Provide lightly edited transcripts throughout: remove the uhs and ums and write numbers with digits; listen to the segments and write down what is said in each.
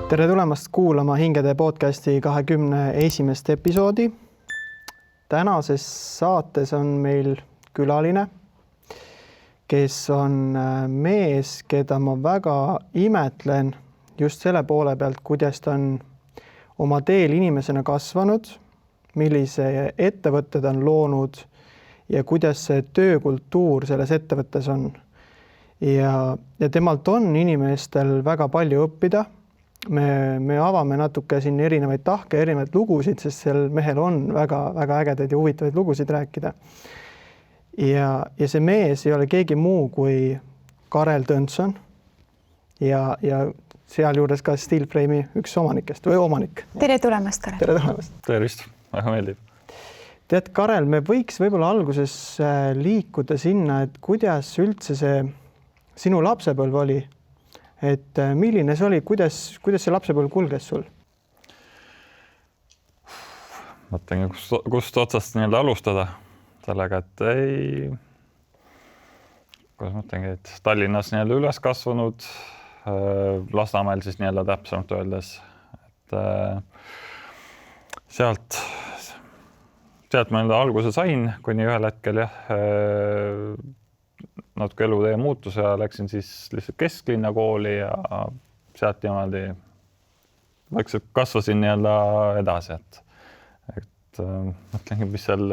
Tere tulemast kuulama Hingede podcasti 21. episoodi. Tänases saates on meil külaline, kes on mees, keda ma väga imetlen just selle poole pealt, kuidas ta on oma teel inimesena kasvanud, millise ettevõtted on loonud ja kuidas see töökultuur selles ettevõttes on. Ja temalt on inimestel väga palju õppida. Me avame natuke siin erinevaid tahke, erinevaid lugusid, sest sel mehel on väga ägedaid ja huvitavaid lugusid rääkida. Ja see mees ei ole keegi muu kui Karel Tõnson ja seal juures ka Steelframe'i üks omanikest või omanik. Tere tulemast, Karel. Tere tulemast. Tervist, väga meeldib. Tead, Karel, me võiks võib-olla alguses liikuda sinna, et kuidas üldse see sinu lapsepõlv oli. Et milline see oli, kuidas see lapsepõlv kulges sul? Mõtlen, kust otsast nii-öelda alustada sellega, et kuidas mõtlengi, et Tallinnas nii-öelda üles kasvanud, Lasnamäel siis nii-öelda täpsemalt öeldes, et sealt ma alguse sain, kuni ühel hetkel natuke elutee muutus ja läksin siis lihtsalt kesklinna kooli ja sealt niimoodi kasvasin nii-öelda edasi, et mõtlengi, mis seal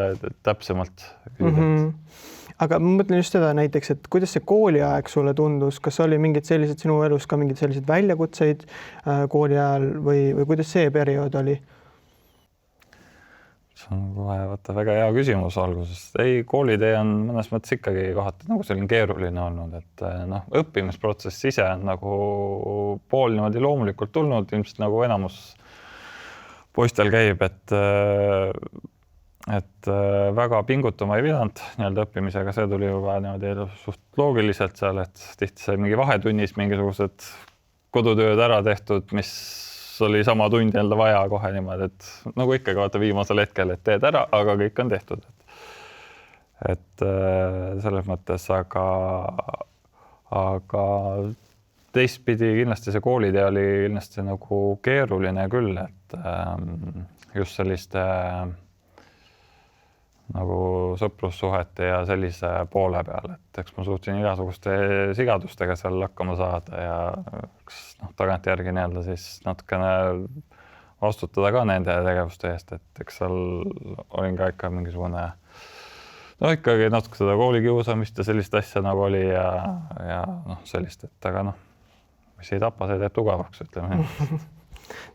täpsemalt Aga ma mõtlen just seda näiteks, et kuidas see kooliaeg sulle tundus, kas oli mingid sellised sinu elus ka mingid sellised väljakutseid kooli ajal või kuidas see periood oli? See on kohe väga hea küsimus alguses. Ei, koolitee on mõnes mõttes ikkagi kohati nagu selline keeruline olnud, et õppimisprotsess ise on nagu pool niimoodi loomulikult tulnud, ilmselt nagu enamus poistel käib, et väga pingutama ei pidanud nii-öelda õppimisega, see tuli juba niimoodi suht loogiliselt seal, et tihti sai mingi vahetunnis mingisugused kodutööd ära tehtud, mis oli sama tund jälle vaja kohe niimoodi, et nagu ikkagi vaata viimasel hetkel, et teed ära, aga kõik on tehtud. Et selles mõttes, aga teistpidi kindlasti see koolitee oli kindlasti nagu keeruline küll, et just selliste nagu sõprussuhete ja sellise poole peal, et eks ma suutsin igasuguste sigadustega seal hakkama saada ja tagantjärgi nii-öelda siis natukene vastutada ka nende tegevuste eest, et eks seal olin ka ikka mingisugune ikkagi natuke seda koolikiusamist ja sellist asja nagu oli ja sellist, et aga mis ei tapa, see teeb tugevaks, ütleme.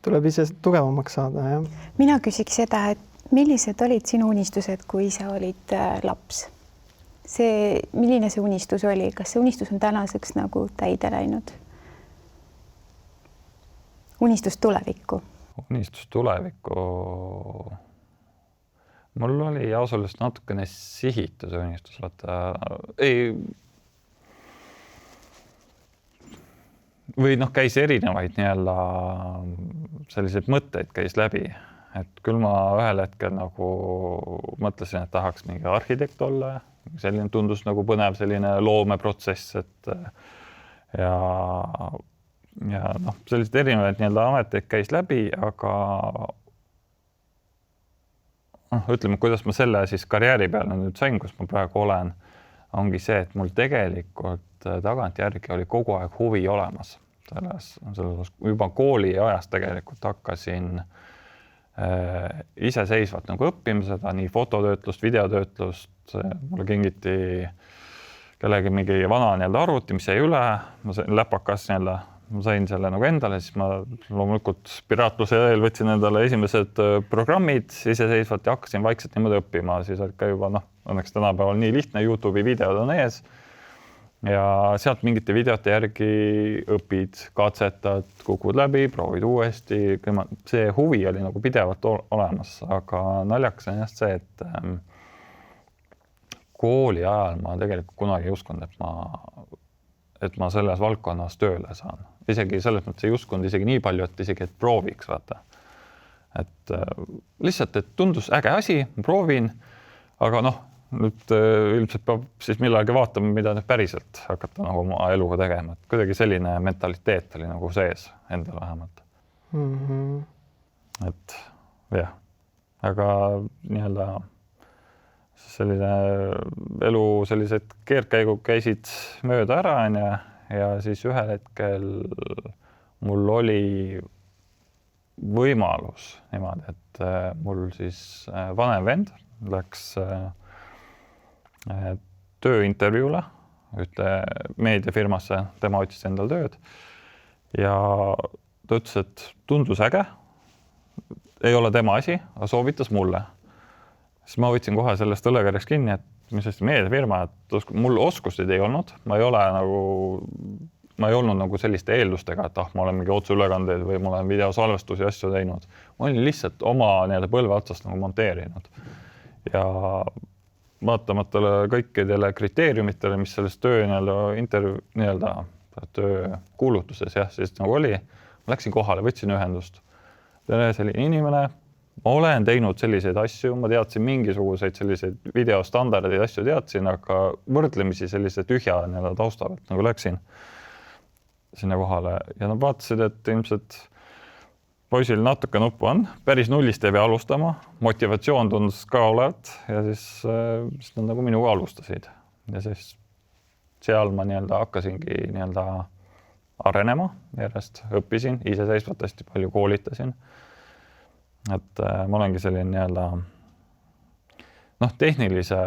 Tuleb ise tugevamaks saada, jah. Mina küsiks seda, et millised olid sinu unistused, kui sa olid laps? Milline see unistus oli? Kas see unistus on tänaseks nagu täide läinud? Unistus tulevikku? Unistus tulevikku? Mul oli ausalt natukene sihituse unistus. Või käis erinevaid nii-öelda selliseid mõtteid käis läbi. Et küll ma ühel hetkel nagu mõtlesin, et tahaks mingi arhitekt olla. Selline tundus nagu põnev selline loomeprotsess, et ja sellised erinevaid nii-öelda ameteid käis läbi, aga ütleme, kuidas ma selle siis karjääri peale nüüd sain, kus ma praegu olen, ongi see, et mul tegelikult tagantjärgi oli kogu aeg huvi olemas. Selles juba kooli ajast tegelikult hakkasin iseseisvalt nagu õppima seda, nii fototöötlust, videotöötlust, mulle kingiti kellegi mingi vana nii-öelda arvuti, mis jäi üle, läpakas nii-öelda, ma sain selle nagu endale, siis ma loomulikult piraatluse eel võtsin endale esimesed programmid iseseisvalt ja hakkasin vaikselt niimoodi õppima, siis olid ka juba õnneks tänapäeval nii lihtne, YouTube'i videod on ees ja sealt mingite videote järgi õpid, katsetad, kukud läbi, proovid uuesti, see huvi oli nagu pidevalt olemas, aga naljakas on just see, et kooli ajal ma tegelikult kunagi ei uskunud, et ma selles valdkonnas tööle saan. Isegi selles mõttes ei uskunud isegi nii palju, et prooviks vaata. Et lihtsalt, et tundus äge asi, ma proovin, aga nüüd ilmselt peab siis millalgi vaatama, mida nüüd päriselt hakata nagu oma eluga tegema. Et kuidagi selline mentaliteet oli nagu sees endal vähemalt. et jah, aga nii-öelda selline elu, sellised keerdkäigud käisid mööda ära ja siis ühel hetkel mul oli võimalus niimoodi, et mul siis vanem vend läks tööintervjuule ühte meediafirmasse, tema otsis endal tööd ja ta ütles, et tundus äge, ei ole tema asi, aga soovitas mulle. Siis ma võtsin kohe sellest õlekõrjaks kinni, et mis hästi meediafirma, et mul oskusteid ei olnud, ma ei olnud nagu selliste eeldustega, et ma olen mingi otseülekandeid või ma olen videosalvestusi ja asju teinud. Ma olin lihtsalt oma põlve otsast nagu monteerinud ja vaatamata kõikidele kriteeriumitele, mis selles töö kuulutuses siis nagu oli, ma läksin kohale, võtsin ühendust. Selline inimene, ma olen teinud selliseid asju, ma teadsin mingisuguseid selliseid videostandardeid asju teadsin, aga võrdlemisi sellise tühja tausta pealt nagu läksin sinna kohale ja nad vaatasid, et ilmselt poisil natuke nuppu on, päris nullist ei pea alustama, motivatsioon tundus ka olevat ja siis nad nagu minuga alustasid ja siis seal ma hakkasingi arenema järjest, õppisin, iseseisvalt hästi palju koolitasin. Et ma olengi selline tehnilise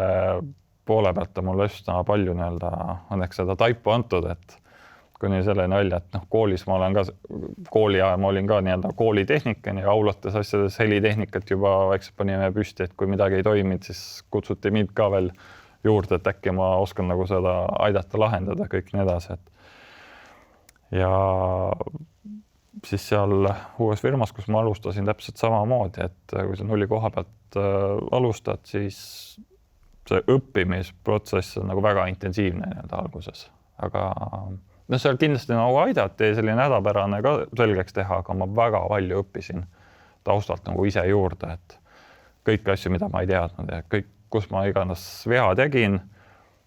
poole pealt on mulle üsna palju õnneks seda taipu antud, et kuni selline välja, et koolis ma olen ka, kooli ajal ma olin ka koolitehnikan ja aulates asjades helitehnikat juba vaikselt panime püsti, et kui midagi ei toiminud, siis kutsuti mind ka veel juurde, et äkki ma oskan nagu seda aidata lahendada kõik nii edasi. Ja siis seal uues firmas, kus ma alustasin täpselt samamoodi, et kui sa nulli koha pealt alustad, siis see õppimisprotsess on nagu väga intensiivne alguses, aga seal kindlasti nagu aidati selline hädapärane ka selgeks teha, aga ma väga palju õppisin taustalt nagu ise juurde, et kõik asju, mida ma ei teadnud ja kõik, kus ma iganes veha tegin,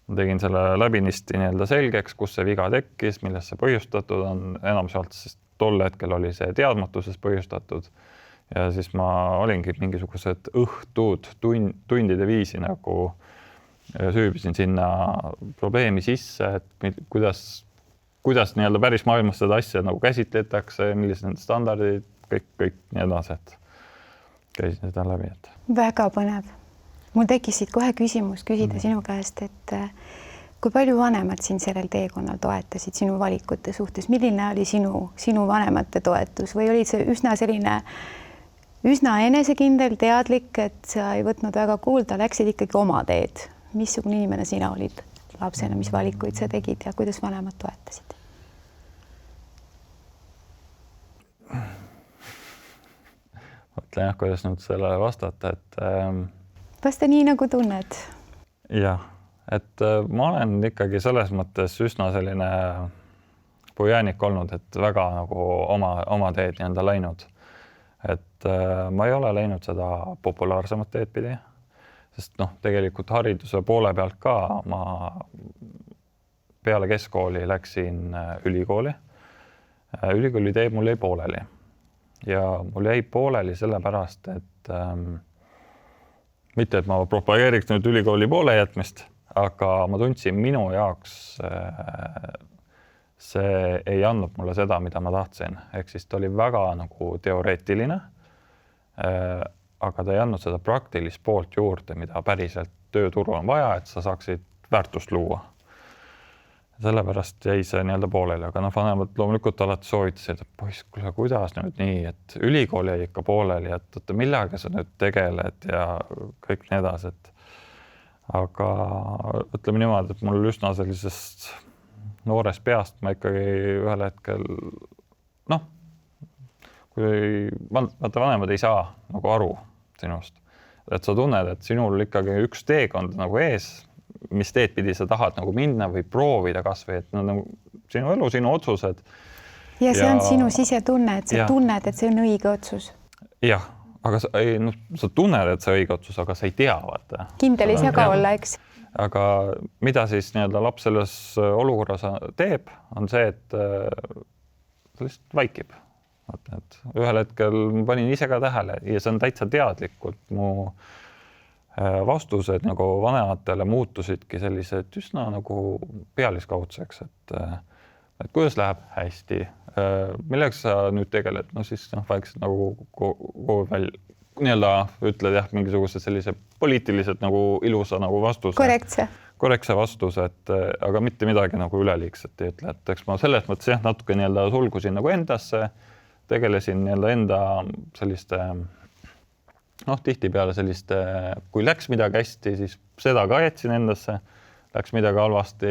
ma tegin selle läbinisti selgeks, kus see viga tekkis, millest see põhjustatud on, enamjaolt siis tol hetkel oli see teadmatuses põhjustatud ja siis ma olingi mingisugused õhtud, tundide viisi nagu süübisin sinna probleemi sisse, et kuidas päris maailmas seda asja nagu käsitletakse, millised need standardid, kõik nii edasi, et käisin seda läbi. Väga põnev. Mul tekkisid kohe küsimus küsida sinu käest, et kui palju vanemad sind sellel teekonnal toetasid sinu valikute suhtes, milline oli sinu vanemate toetus või oli see üsna enesekindel, teadlik, et sa ei võtnud väga kuulda, läksid ikkagi oma teed? Missugune inimene sina olid lapsena, mis valikuid sa tegid ja kuidas vanemad toetasid? Mõtlen kuidas nüüd sellele vastata, et vasta nii, nagu tunned. Jah, et ma olen ikkagi selles mõttes üsna selline pujäänik olnud, et väga nagu oma teed läinud. Et ma ei ole läinud seda populaarsemat teed pidi, sest tegelikult hariduse poole pealt ka ma peale keskkooli läksin ülikooli. Ülikooli teeb mul jäi pooleli ja mul jäi pooleli sellepärast, et mitte, et ma propageeriks nüüd ülikooli poole jätmist, aga ma tundsin minu jaoks see ei andnud mulle seda, mida ma tahtsin. Ehk siis ta oli väga nagu teoreetiline, aga ta ei andnud seda praktilist poolt juurde, mida päriselt tööturu on vaja, et sa saaksid väärtust luua. Sellepärast jäi see pooleli, aga vanemad loomulikult alati soovitasid, et poiss, kuidas nüüd nii, et ülikool jäi ikka pooleli, et millega sa nüüd tegeled ja kõik nii edasi. Aga ütleme niimoodi, et mul üsna sellisest noorest peast ma ikkagi ühel hetkel, kui vanemad ei saa nagu aru sinust, et sa tunned, et sinul ikkagi üks teekond nagu ees, mis teed pidi sa tahad nagu minna või proovida kasvõi, et nagu sinu elu, sinu otsused. Ja see on sinu sisetunne, et sa tunned, et see on õige otsus. Jah, aga sa tunned, et see õige otsus, aga sa ei tea, vaata. Kindel ei saa ka olla, eks. Aga mida siis laps selles olukorras teeb, on see, et ta lihtsalt vaikib. et ühel hetkel ma panin ise ka tähele ja see on täitsa teadlikult mu vastused nagu vanematele muutusidki sellised üsna nagu pealiskaudseks, et kuidas läheb hästi, milleks sa nüüd tegeled, no siis vaikselt nagu kogu välja nii-öelda ütled jah, mingisuguse sellise poliitiliselt nagu ilusa nagu vastuse. Korrektse vastuse, aga mitte midagi nagu üleliigset ei ütle, et eks ma selles mõttes jah, natuke nii-öelda sulgusin nagu endasse, tegelesin nii-öelda enda selliste tihtipeale selliste, kui läks midagi hästi, siis seda ka jätsin endasse, läks midagi halvasti,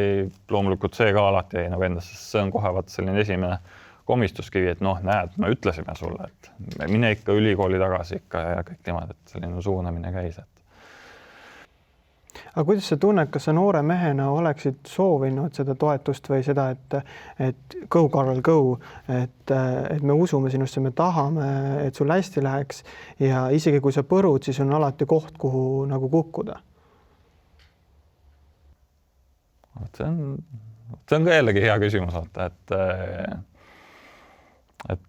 loomulikult see ka alati jäi nagu endasse, see on kohe vaata selline esimene komistuskivi, et näed, me ütlesime sulle, et mine ikka ülikooli tagasi ikka ja kõik niimoodi, et selline suunamine käis. Aga kuidas sa tunned, kas sa noore mehena oleksid soovinud seda toetust või seda, et go, Karel, go, et me usume sinusse, me tahame, et sul hästi läheks ja isegi kui sa põrud, siis on alati koht, kuhu nagu kukkuda? See on ka jällegi hea küsimus, et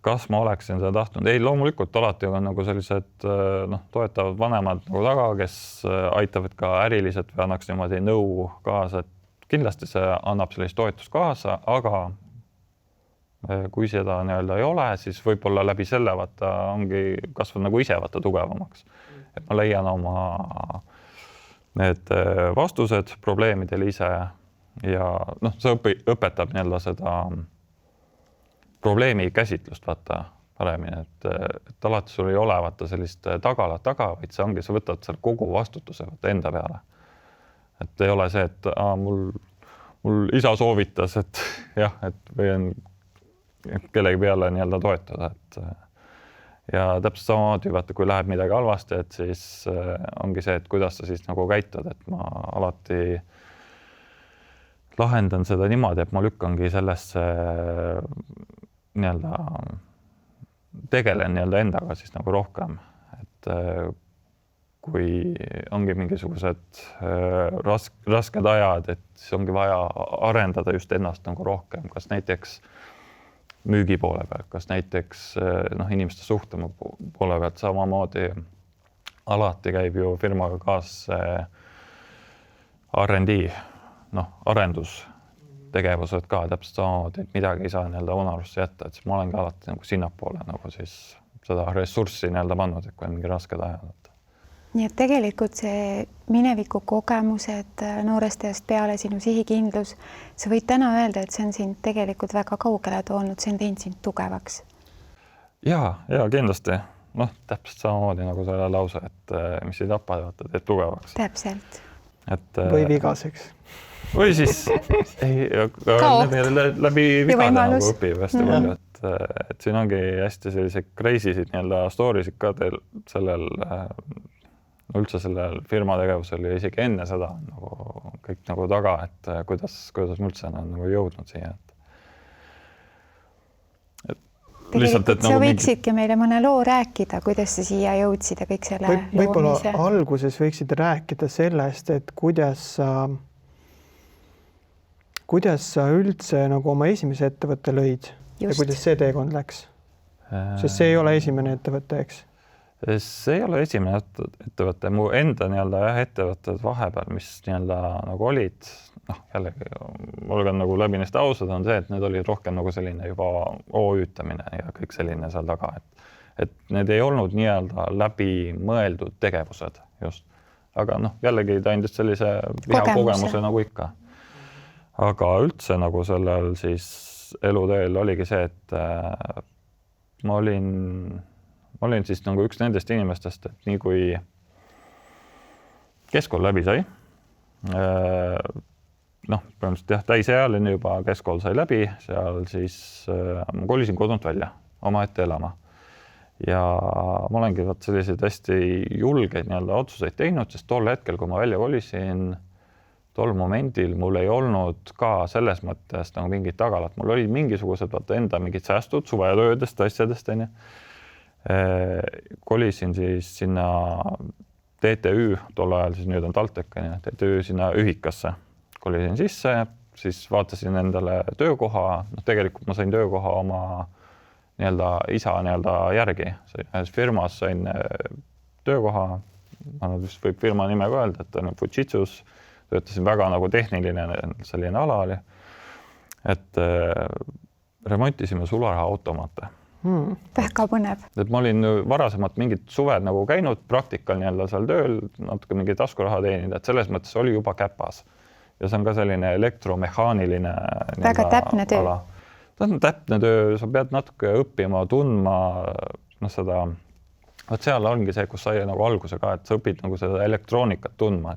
kas ma oleksin seda tahtnud. Ei, loomulikult alati on nagu sellised toetavad vanemad nagu taga, kes aitavad ka äriliselt või annaks niimoodi nõu kaasa, et kindlasti see annab sellist toetust kaasa, aga kui seda nii-öelda ei ole, siis võib-olla läbi selle vaata ongi kasvanud nagu ise vaata tugevamaks. Et ma leian oma need vastused probleemidele ise ja see õpetab nii-öelda seda probleemi käsitlust vaata paremini, et alati sul ei ole vaata sellist tagalat taga, vaid see ongi, sa võtad seal kogu vastutuse vaata enda peale. Et ei ole see, et mul isa soovitas, et jah, et võin kellegi peale nii-öelda toetada, ja täpselt samamoodi vaata, kui läheb midagi halvasti, et siis ongi see, et kuidas sa siis nagu käitud, et ma alati lahendan seda niimoodi, et ma lükkangi sellesse nii-öelda tegelen nii-öelda endaga siis nagu rohkem, et kui ongi mingisugused rasked ajad, et siis ongi vaja arendada just ennast nagu rohkem, kas näiteks müügi poole pealt, kas näiteks inimeste suhtuma poole pealt samamoodi alati käib ju firmaga kaas R&D, arendustegevused ka täpselt samamoodi, et midagi ei saa nii-öelda unarusse jätta, et siis ma olen ka alati nagu sinnapoole nagu siis seda ressurssi nii-öelda pannud, et kui on mingi rasked ajad. Nii et tegelikult see mineviku kogemused noorest ajast peale sinu sihikindlus, sa võid täna öelda, et see on sind tegelikult väga kaugele toonud, see on teinud sind tugevaks. Ja kindlasti. Täpselt samamoodi nagu selle lause, et mis ei tapa, teeb tugevaks. Täpselt. Või vigaseks. Või siis läbi vigade nagu õpib hästi palju, et siin ongi hästi selliseid crazy'sid nii-öelda story'sid ka teil üldse sellel firma tegevusel ja isegi enne seda nagu kõik nagu taga, et kuidas ma üldse nagu jõudnud siia. Tegelikult sa võiksidki meile mõne loo rääkida, kuidas sa siia jõudsid ja kõik selle loomise. Võib-olla alguses võiksid rääkida sellest, et kuidas sa üldse nagu oma esimese ettevõtte lõid ja kuidas see teekond läks? Sest see ei ole esimene ettevõte, eks? See ei ole esimene ettevõte, mu enda nii-öelda ettevõtted vahepeal, mis nii-öelda nagu olid, jällegi olgan nagu läbi neist ausad on see, et need olid rohkem nagu selline juba OÜ-tamine ja kõik selline seal taga, et need ei olnud nii-öelda läbi mõeldud tegevused just, aga jällegi ta andis sellise hea kogemuse nagu ikka. Aga üldse nagu sellel siis eluteel oligi see, et ma olin siis nagu üks nendest inimestest, et nii kui keskkool läbi sai, põhimõtteliselt jah, täisealine juba keskkool sai läbi, seal siis ma kolisin kodunt välja omaette elama. Ja ma olengi selliseid hästi julgeid nii-öelda otsuseid teinud, sest tol hetkel, kui ma välja kolisin, tol momendil mul ei olnud ka selles mõttes nagu mingid tagalat. Mul olid mingisugused enda mingid säästud suvetöödest, asjadest. Kolisin siis sinna TTÜ, tol ajal siis nüüd on TalTech, TTÜ sinna ühikasse. Kolisin sisse, siis vaatasin endale töökoha. Tegelikult ma sain töökoha oma nii-öelda isa nii-öelda järgi. Firmas sain töökoha, vist võib firma nime ka öelda, et on Fujitsus, töötasin väga nagu tehniline selline ala oli, et remontisime sularahaautomaate. Väga põnev. Et ma olin varasemalt mingid suved nagu käinud praktikal nii-öelda seal tööl, natuke mingi taskuraha teenida, et selles mõttes oli juba käpas. Ja see on ka selline elektromehaaniline väga täpne töö. ala. Ta on täpne töö, sa pead natuke õppima, tundma seda, et seal ongi see, kus sai nagu alguse ka, et sa õpid nagu seda elektroonikat tundma,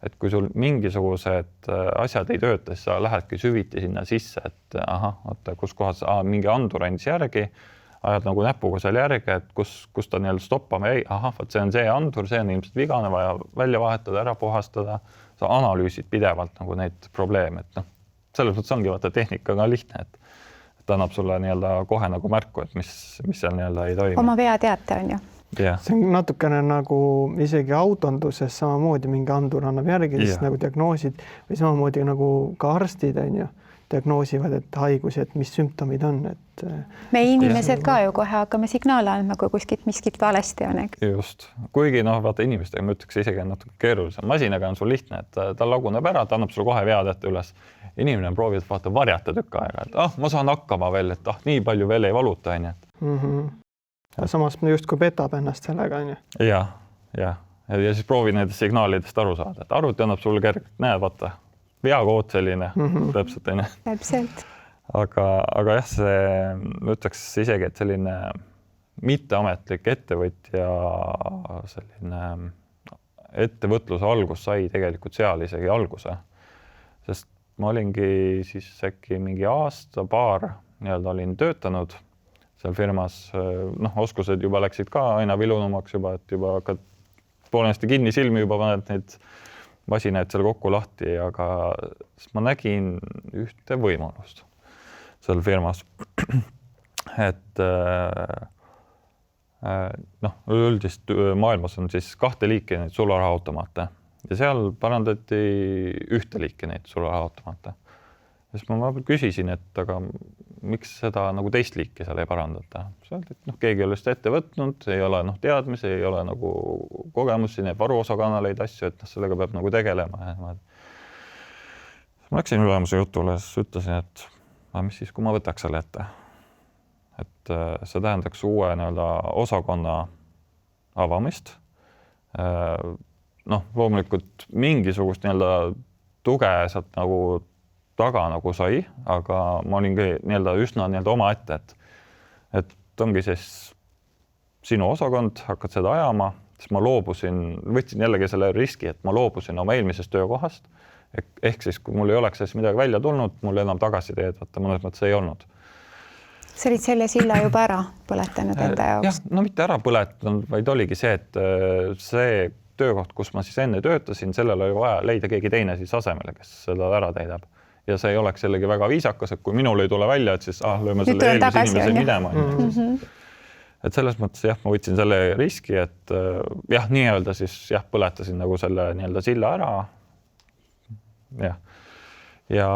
et kui sul mingisugused asjad ei tööta, siis sa lähedki süviti sinna sisse, et oota, kus kohas mingi andur andis järgi, ajad nagu näpuga seal järgi, et kus ta nii-öelda stoppama ei, võt see on see andur, see on ilmselt vigane, vaja välja vahetada, ära puhastada, sa analüüsid pidevalt nagu neid probleeme, et selles mõttes ongi vaata tehnikaga lihtne, et ta annab sulle nii-öelda kohe nagu märku, et mis seal nii-öelda ei toimi. Oma vea teate on ju. Yeah. See on natukene nagu isegi autonduses samamoodi mingi andur annab järgi, siis nagu diagnoosid või samamoodi nagu ka arstid on ju, diagnoosivad, et haigusi, et mis sümptomid on. Et me inimesed ka ju kohe hakkame signaale andma, kui kuskilt miskit valesti on. Just. Kuigi vaata inimestega, ma ütleks isegi natuke keerulisem. Masinaga on sul lihtne, et ta laguneb ära, ta annab sulle kohe veateate üles. Inimene proovib vaata varjata tükk aega, et ma saan hakkama veel, et nii palju veel ei valuta. Samas just kui petab ennast sellega. Ja siis proovi nendest signaalidest aru saada, et arvuti annab sulle kergelt, näed, vaata, veakood selline, täpselt. Täpselt. Aga jah, see, ma ütleks isegi, et selline mitteametlik ettevõtja selline ettevõtluse algus sai tegelikult seal isegi alguse, sest ma olingi siis äkki mingi aasta-paar nii-öelda olin töötanud seal firmas, oskused juba läksid ka aina vilunumaks juba, et juba hakkad poolesti kinni silmi juba paned neid masinaid seal kokku lahti, aga ma nägin ühte võimalust seal firmas, et üldist maailmas on siis 2 liiki neid sularahaautomaate ja seal parandati 1 liiki neid sularahaautomaate. Ja siis ma küsisin, et aga miks seda nagu 2 liiki seal ei parandata? Keegi ei ole seda ette võtnud, ei ole teadmisi, ei ole nagu kogemusi, neid varuosakanaleid, asju, et sellega peab nagu tegelema. Ma läksin ülemuse jutule, siis ütlesin, et mis siis, kui ma võtaks selle ette? Et see tähendaks uue osakonna avamist. Loomulikult mingisugust tuge sealt nagu taga nagu sai, aga ma olingi üsna oma ette, et ongi siis sinu osakond, hakkad seda ajama, siis ma võtsin jällegi selle riski, et ma loobusin oma eelmisest töökohast, ehk siis, kui mul ei oleks siis midagi välja tulnud, mul enam tagasi teed, vaata mõnes mõttes ei olnud. Sa olid selle silla juba ära põletanud enda jaoks? Jah, mitte ära põletanud, vaid oligi see, et see töökoht, kus ma siis enne töötasin, sellel oli vaja leida keegi teine siis asemele, kes seda ära teidab. Ja see ei oleks sellegi väga viisakas, et kui minul ei tule välja, et siis lööme selle eelmise inimese minema. Et selles mõttes jah, ma võtsin selle riski, et jah, nii-öelda siis jah, põletasin nagu selle nii-öelda silla ära. Ja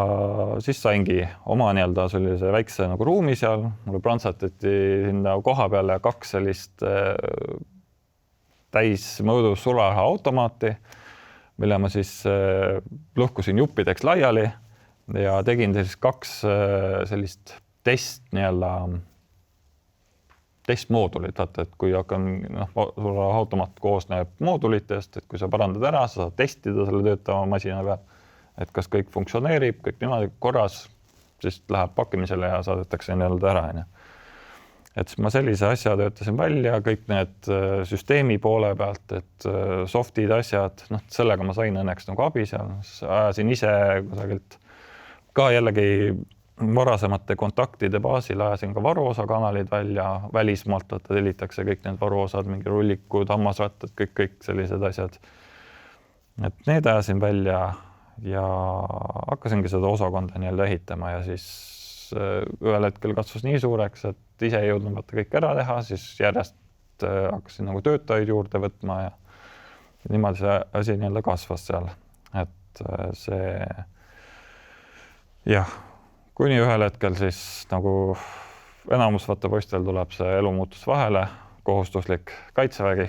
siis saingi oma nii-öelda sellise väikse nagu ruumi seal, mulle prantsatati sinna koha peale 2 sellist täismõõdus sularahaautomaati, mille ma siis lõhkusin juppideks laiali ja tegin siis 2 sellist testmoodulit, vaata, et kui sularahaautomaat koosneb moodulitest, et kui sa parandad ära, sa saad testida selle töötava masina peal, et kas kõik funktsioneerib, kõik niimoodi korras, siis läheb pakkimisele ja saadetakse nii-öelda ära. Et ma sellise asja töötasin välja, kõik need süsteemi poole pealt, et softid asjad, sellega ma sain õnneks nagu abi seal, ajasin ise kusagilt ka jällegi varasemate kontaktide baasil ajasin ka varuosakanalid välja, välismaalt tellitakse kõik need varuosad, mingi rullikud, hammasrattad, kõik sellised asjad. Et need ajasin välja ja hakkasingi seda osakonda nii-öelda ehitama ja siis ühel hetkel kasvas nii suureks, et ise ei jõudnud vaata kõik ära teha, siis järjest hakkasin nagu töötajaid juurde võtma ja niimoodi see asi nii-öelda kasvas seal. Et see jah, kuni ühel hetkel siis nagu enamus vaata poistel tuleb see elumuutus vahele, kohustuslik kaitsevägi.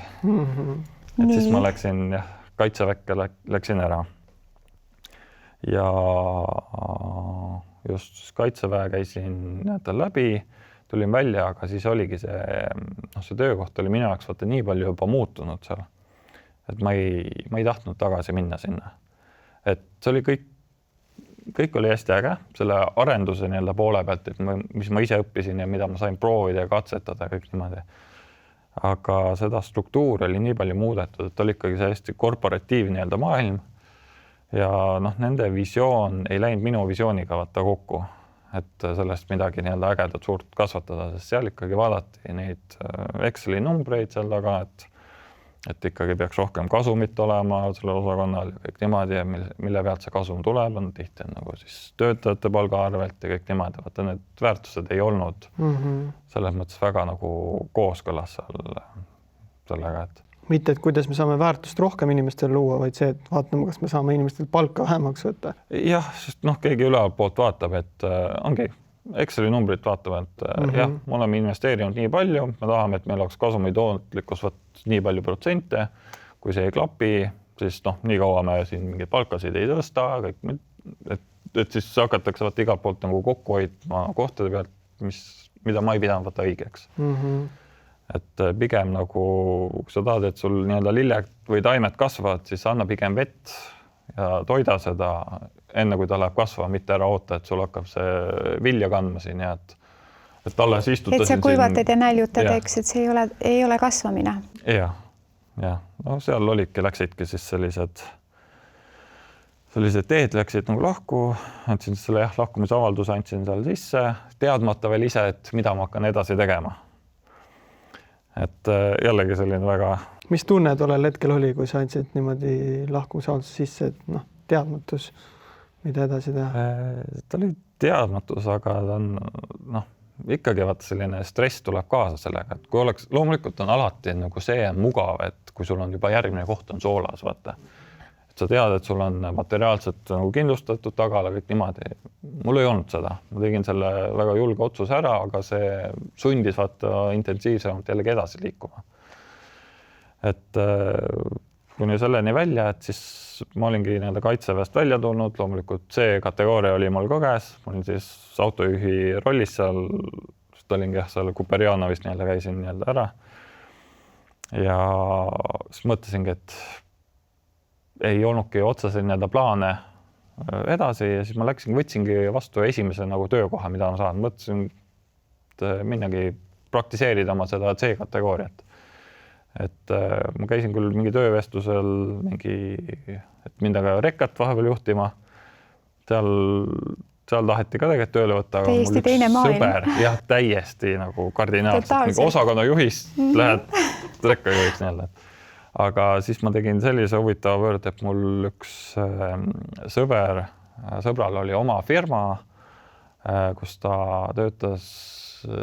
Et siis ma läksin kaitseväkke, läksin ära. Ja just kaitseväe käisin läbi, tulin välja, aga siis oligi see töökoht oli minu jaoks vaata nii palju juba muutunud seal, et ma ei tahtnud tagasi minna sinna. Et see oli kõik oli hästi äge, selle arenduse poole pealt, et mis ma ise õppisin ja mida ma sain proovida ja katsetada kõik niimoodi. Aga seda struktuuri oli nii palju muudetud, et oli ikkagi see hästi korporatiiv maailm ja nende visioon ei läinud minu visiooniga vaata kokku, et sellest midagi ägedat suurt kasvatada, sest seal ikkagi vaadati neid Exceli numbreid seal taga, et ikkagi peaks rohkem kasumit olema sellel osakonnal ja kõik niimoodi, ja mille pealt see kasum tuleb, on tihti nagu siis töötajate palga arvelt ja kõik niimoodi. Vaata, need väärtused ei olnud selles mõttes väga nagu kooskõlas sellega, et mitte, et kuidas me saame väärtust rohkem inimestel luua, vaid see, et vaatame, kas me saame inimestel palka vähemaks võtta. Jah, sest keegi üleval poolt vaatab, et ongi Exceli numbrit vaatavalt, jah, me oleme investeerinud nii palju, me tahame, et meil oleks kasumi tootlikkus nii palju protsente, kui see ei klapi, siis nii kaua me siin mingeid palkasid ei tõsta, kõik, et siis hakatakse igalt poolt nagu kokku hoidma kohtade pealt, mida ma ei pidanud vaata õigeks. Et pigem nagu, kui sa tahad, et sul lilled või taimed kasvavad, siis anna pigem vett ja toida seda enne, kui ta läheb kasvama, mitte ära oota, et sul hakkab see vilja kandma siin ja et alles istutasin. Et sa kuivatad ja näljutad, eks, et see ei ole kasvamine. Ja. No seal läksidki siis sellised teed läksid nagu lahku, andsin selle lahkumisavalduse, andsin seal sisse, teadmata veel ise, et mida ma hakkan edasi tegema. Et jällegi selline väga... Mis tunne tollel hetkel oli, kui sa andsid niimoodi lahkumisavalduse sisse, et teadmatus, mida edasi teha? Ta oli teadmatus, aga ta on ikkagi vaata selline stress tuleb kaasa sellega, et kui oleks, loomulikult on alati nagu see on mugav, et kui sul on juba järgmine koht on soolas, vaata. Et sa tead, et sul on materiaalselt nagu kindlustatud tagala, kõik niimoodi. Mul ei olnud seda. Ma tegin selle väga julge otsuse ära, aga see sundis vaata intensiivsemalt jällegi edasi liikuma. Et kuni selleni välja, et siis ma olingi kaitseväest välja tulnud, loomulikult see kategooria oli mul ka käes, ma olin siis autojuhi rollis seal, sest olingi seal Kuperjanovist käisin ära ja siis mõtlesingi, et ei olnudki otseselt plaane edasi ja siis ma võtsingi vastu esimese nagu töökoha, mida ma saan, mõtlesin, et minnagi praktiseerida oma seda C-kategooriat. Et ma käisin küll mingi töövestlusel, et mindaga rekkat vahepeal juhtima. Seal taheti ka tegelikult tööle võtta, aga täiesti mul teine maailm. Sõber, jah, täiesti nagu kardinaalselt. Osakonna juhist lähed rekkajuhiks nii-öelda. Aga siis ma tegin sellise huvitava pöörde, et mul üks sõbral oli oma firma, kus ta töötas,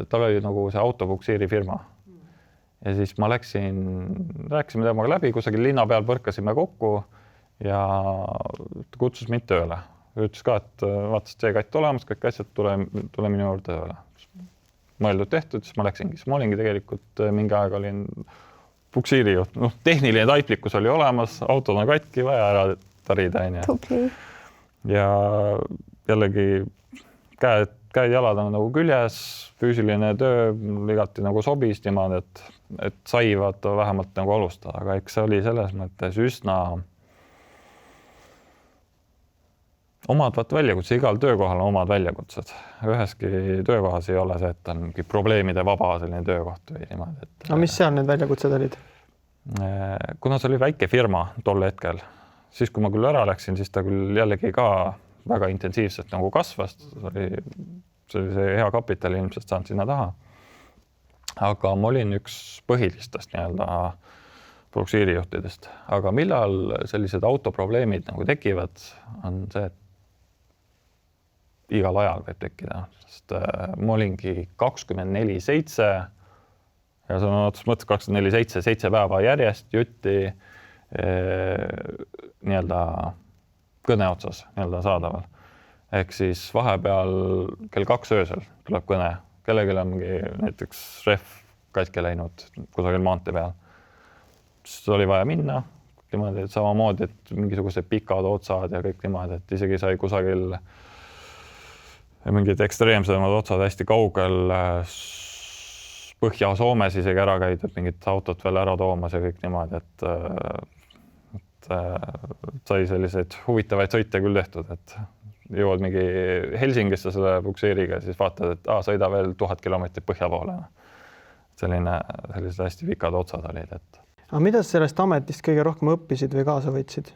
tal oli nagu see autopuksiiri firma. Ja siis ma rääkisime temaga läbi, kusagil linna peal põrkasime kokku ja kutsus mind tööle. Ütles ka, et vaatas C-katt olemas, kõik asjad, tule minu juurde tööle. Mõeldud tehtud, siis ma läksingi. Ma olingi tegelikult mingi aeg olin puksiirijuht. Tehniline taiplikkus oli olemas, autod on katki, vaja ära tarida. Ja jällegi käed jalad on nagu küljes, füüsiline töö igati nagu sobis niimoodi, et sai vaata vähemalt nagu alustada, aga eks see oli selles mõttes üsna omad vaata väljakutsed, igal töökohal on omad väljakutsed. Üheski töökohas ei ole see, et on mingi probleemide vaba selline töökoht või niimoodi. No mis seal need väljakutsed olid? Kuna see oli väike firma tol hetkel, siis kui ma küll ära läksin, siis ta küll jällegi ka väga intensiivselt nagu kasvas. See oli see hea kapital ilmselt saanud sinna taha. Aga ma olin üks põhilistest puksiirijuhtidest. Aga millal sellised autoprobleemid nagu tekivad, on see, et igal ajal võib tekkida. Sest ma olingi 24/7 ja see on mõttes 24/7, 7 päeva järjest jutti kõne otsas saadaval. Ehk siis vahepeal kell 2 öösel tuleb kõne, kellelgi on mingi näiteks rehv katki läinud kusagil maantee peal. Siis oli vaja minna niimoodi, et samamoodi, et mingisugused pikad otsad ja kõik niimoodi, et isegi sai kusagil mingid ekstreemsemad otsad hästi kaugel Põhja-Soomes isegi ära käidud, mingit autot veel ära toomas ja kõik niimoodi, et sai selliseid huvitavaid sõite küll tehtud, et jõuad mingi Helsingisse selle pukseeriga ja siis vaatad, et sõida veel 1000 kilomeetrit põhja poole. Sellised hästi pikad otsad olid, et. Aga mida sa sellest ametist kõige rohkem õppisid või kaasa võtsid?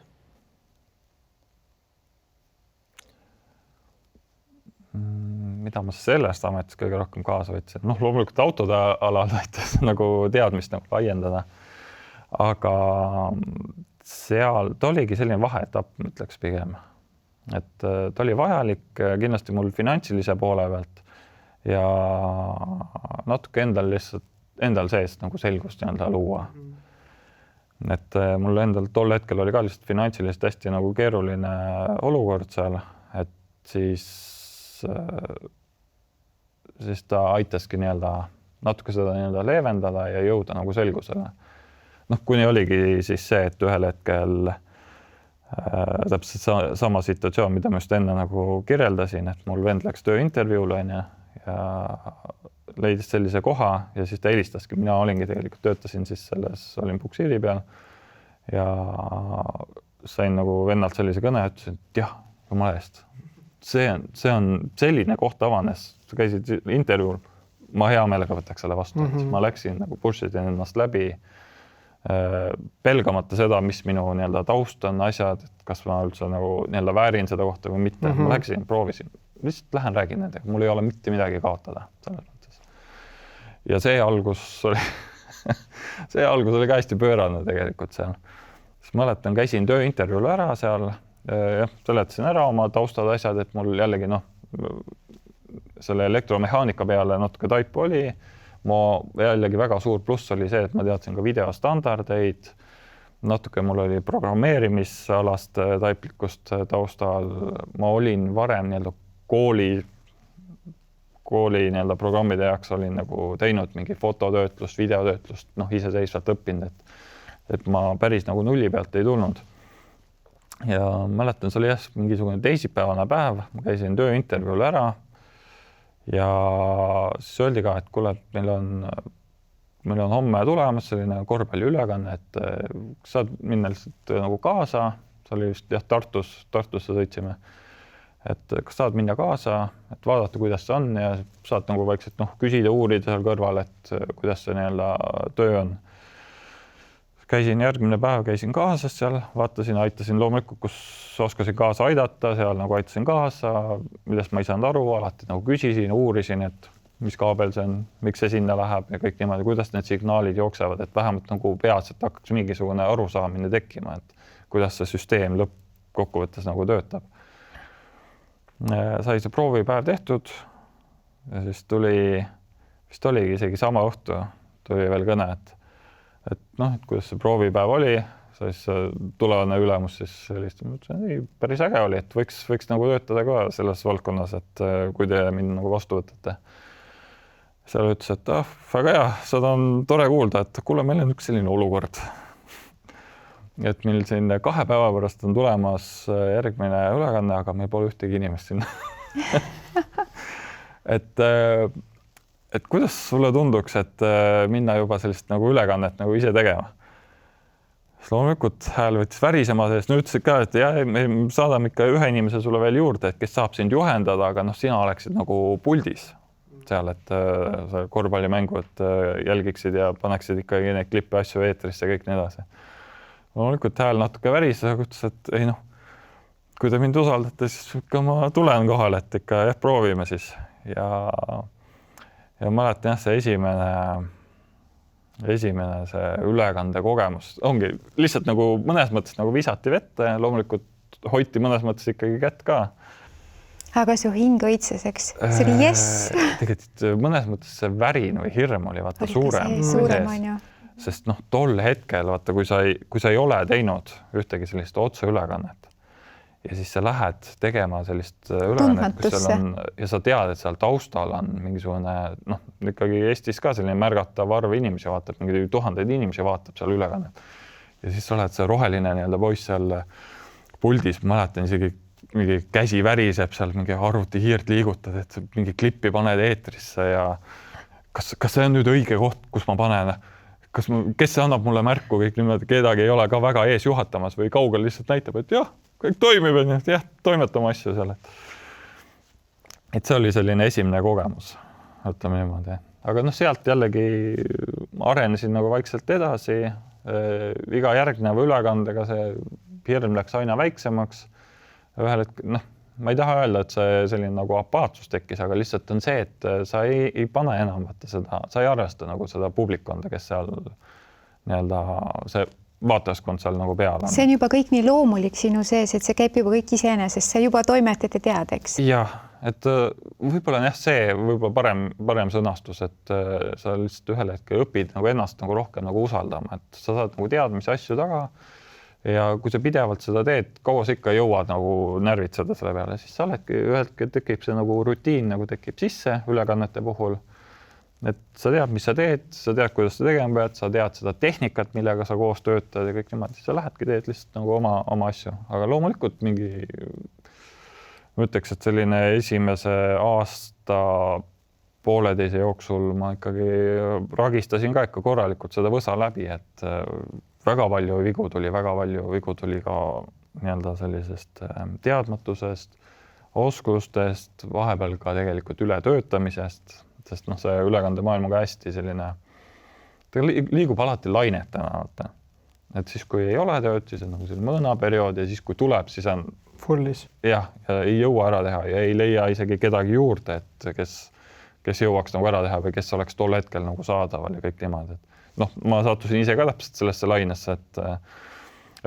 Mida ma sellest ametist kõige rohkem kaasa võtsin? Loomulikult autode alal aitas nagu teadmist nagu laiendada. Aga seal ta oligi selline vaheetapp, ütleks pigem. Et ta oli vajalik kindlasti mul finantsilise poole pealt ja natuke endal sees nagu selgust luua. Et mul endal tol hetkel oli ka lihtsalt finantsiliselt hästi nagu keeruline olukord seal, et siis ta aitaski natuke seda leevendada ja jõuda nagu selgusele. Kuni oligi siis see, et ühel hetkel täpselt sama situatsioon, mida ma just enne nagu kirjeldasin, et mul vend läks tööintervjuule ja leidis sellise koha ja siis ta helistaski. Mina olingi tegelikult, töötasin siis olin puksiiri peal ja sain nagu vennalt sellise kõne ja ütlesin, et jah, jumala eest. See on selline koht avanes. Sa käisid intervjuul, ma hea meelega võtaks selle vastu. Ma läksin nagu push'isin ennast läbi pelgamata seda, mis minu taust on asjad, et kas ma üldse nagu väärin seda kohta või mitte. Ma läksin, proovisin. Lihtsalt lähen räägin nendega. Mul ei ole mitte midagi kaotada selles mõttes. Ja see algus oli ka hästi pöörane tegelikult seal. Siis mäletan, käisin tööintervjuul ära seal. Seletasin ära oma taustad asjad, et mul jällegi selle elektromehaanika peale natuke taipu oli. Ma jällegi väga suur pluss oli see, et ma teadsin ka videostandardeid. Natuke mul oli programmeerimisalast taiplikust taustal. Ma olin varem kooli programmide jaoks olin nagu teinud mingi fototöötlust, videotöötlust, iseseisvalt õppinud, et ma päris nagu nulli pealt ei tulnud. Ja mäletan, see oli mingisugune teisipäevane päev, ma käisin tööintervjuul ära ja siis öeldi ka, et kuule, meil on homme tulemas selline korvpalliülekanne, et saad minna lihtsalt nagu kaasa, see oli just Tartusse sõitsime, et kas saad minna kaasa, et vaadata, kuidas see on ja saad nagu vaikselt küsida, uurida seal kõrval, et kuidas see töö on. Järgmine päev käisin kaasas seal, vaatasin, aitasin loomulikult, kus oskasin kaasa aidata, seal nagu aitasin kaasa, millest ma ei saanud aru, alati nagu küsisin, uurisin, et mis kaabel see on, miks see sinna läheb ja kõik niimoodi, kuidas need signaalid jooksevad, et vähemalt nagu peatselt hakkaks mingisugune arusaamine tekkima, et kuidas see süsteem lõppkokkuvõttes nagu töötab. Sai see proovipäev tehtud ja siis vist oligi isegi sama õhtu, tuli veel kõne, et kuidas see proovipäev oli, siis tulevane ülemus siis ei, päris äge oli, et võiks nagu töötada ka selles valdkonnas, et kui te mind nagu vastu võtate. Seal ütles, et väga hea, seda on tore kuulda, et kuule, meil on üks selline olukord. Et meil siin 2 päeva pärast on tulemas järgmine ülekanne, aga meil pole ühtegi inimest sinna. Et kuidas sulle tunduks, et minna juba sellist nagu ülekannet nagu ise tegema? Loomulikult hääl võttis värisema sees. Ütlesid ka, et me saadame ikka ühe inimese sulle veel juurde, et kes saab sind juhendada, aga sina oleksid nagu puldis seal, et korvpallimängu, et jälgiksid ja paneksid ikkagi neid klippe asju eetrisse ja kõik nii edasi. Loomulikult hääl natuke väris, aga ütles, et ei kui te mind usaldate, siis ikka ma tulen kohale, et ikka proovime siis. Ja mäletan see esimene see ülekande kogemus ongi lihtsalt nagu mõnes mõttes nagu visati vette, loomulikult hoiti mõnes mõttes ikkagi kätt ka. Aga su hing õitses, eks? See oli jess! Tegelikult mõnes mõttes see värin või hirm oli vaata suurem. On ju. Sest tol hetkel, vaata, kui sa ei ole teinud ühtegi sellist otseülekannet ja siis sa lähed tegema sellist ülekannet, kus seal on ja sa tead, et seal taustal on mingisugune ikkagi Eestis ka selline märgatav arv inimesi vaatab, mingi tuhandeid inimesi vaatab seal ülekannet. Ja siis sa oled see roheline nii-öelda poiss seal puldis, mäletan isegi mingi käsi väriseb seal, mingi arvuti hiirt liigutad, et mingi klippi paned eetrisse ja kas see on nüüd õige koht, kus ma panen? Kes see annab mulle märku, kõik niimoodi, kedagi ei ole ka väga ees juhatamas või kaugel lihtsalt näitab, et jah, kõik toimib, et jah, toimetame asju seal. Et see oli selline esimene kogemus, ütleme niimoodi. Aga sealt jällegi arenesin nagu vaikselt edasi. Iga järgneva ülekandega see hirm läks aina väiksemaks. Ühel hetkel, ma ei taha öelda, et see selline nagu apaatsus tekkis, aga lihtsalt on see, et sa ei pane enam seda, sa ei arvesta nagu seda publikonda, kes seal nii-öelda see vaatajaskond seal nagu peal on. See on juba kõik nii loomulik sinu sees, et see käib juba kõik iseenesest, sa juba toimetad ja tead, eks? Jah, et võib-olla on see võib-olla parem sõnastus, et sa lihtsalt ühel hetkel õpid nagu ennast nagu rohkem nagu usaldama, et sa saad nagu teadmisi asju taga ja kui sa pidevalt seda teed, kaua sa ikka jõuad nagu närvitseda selle peale, siis sa oledki ühel hetkel tekib see nagu rutiin nagu tekib sisse ülekannete puhul. Et sa tead, mis sa teed, sa tead, kuidas sa tegema pead, sa tead seda tehnikat, millega sa koos töötad ja kõik niimoodi, sa lähedki teed lihtsalt nagu oma asju, aga loomulikult mingi ma ütleks, et selline esimese aasta pooleteise jooksul ma ikkagi ragistasin ka ikka korralikult seda võsa läbi, et väga palju vigu tuli ka nii-öelda sellisest teadmatusest, oskustest, vahepeal ka tegelikult ületöötamisest, sest see ülekandemaailm on ka hästi selline, ta liigub alati lainetena, et siis kui ei ole tööd, siis on nagu selline mõõnaperiood ja siis kui tuleb, siis on fullis. Jah, ja ei jõua ära teha ja ei leia isegi kedagi juurde, et kes jõuaks nagu ära teha või kes oleks tol hetkel nagu saadaval ja kõik niimoodi. Ma sattusin ise ka täpselt sellesse lainesse,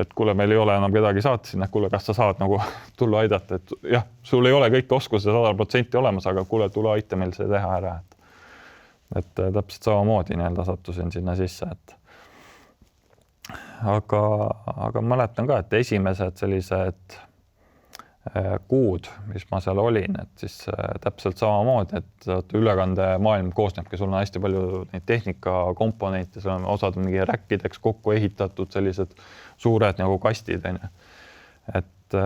et kuule, meil ei ole enam kedagi saata sinna, kuule, kas sa saad nagu tulla aidata, et jah, sul ei ole kõik oskused 100% olemas, aga kuule, tule aita meil see teha ära. Et täpselt samamoodi nii-öelda sattusin sinna sisse, et aga mäletan ka, et esimesed sellised kuud, mis ma seal olin, et siis täpselt samamoodi, et ülekandemaailm koosnebki, sul on hästi palju neid tehnikakomponente, seal on osad mingi räkkideks kokku ehitatud sellised suured nagu kastid. Et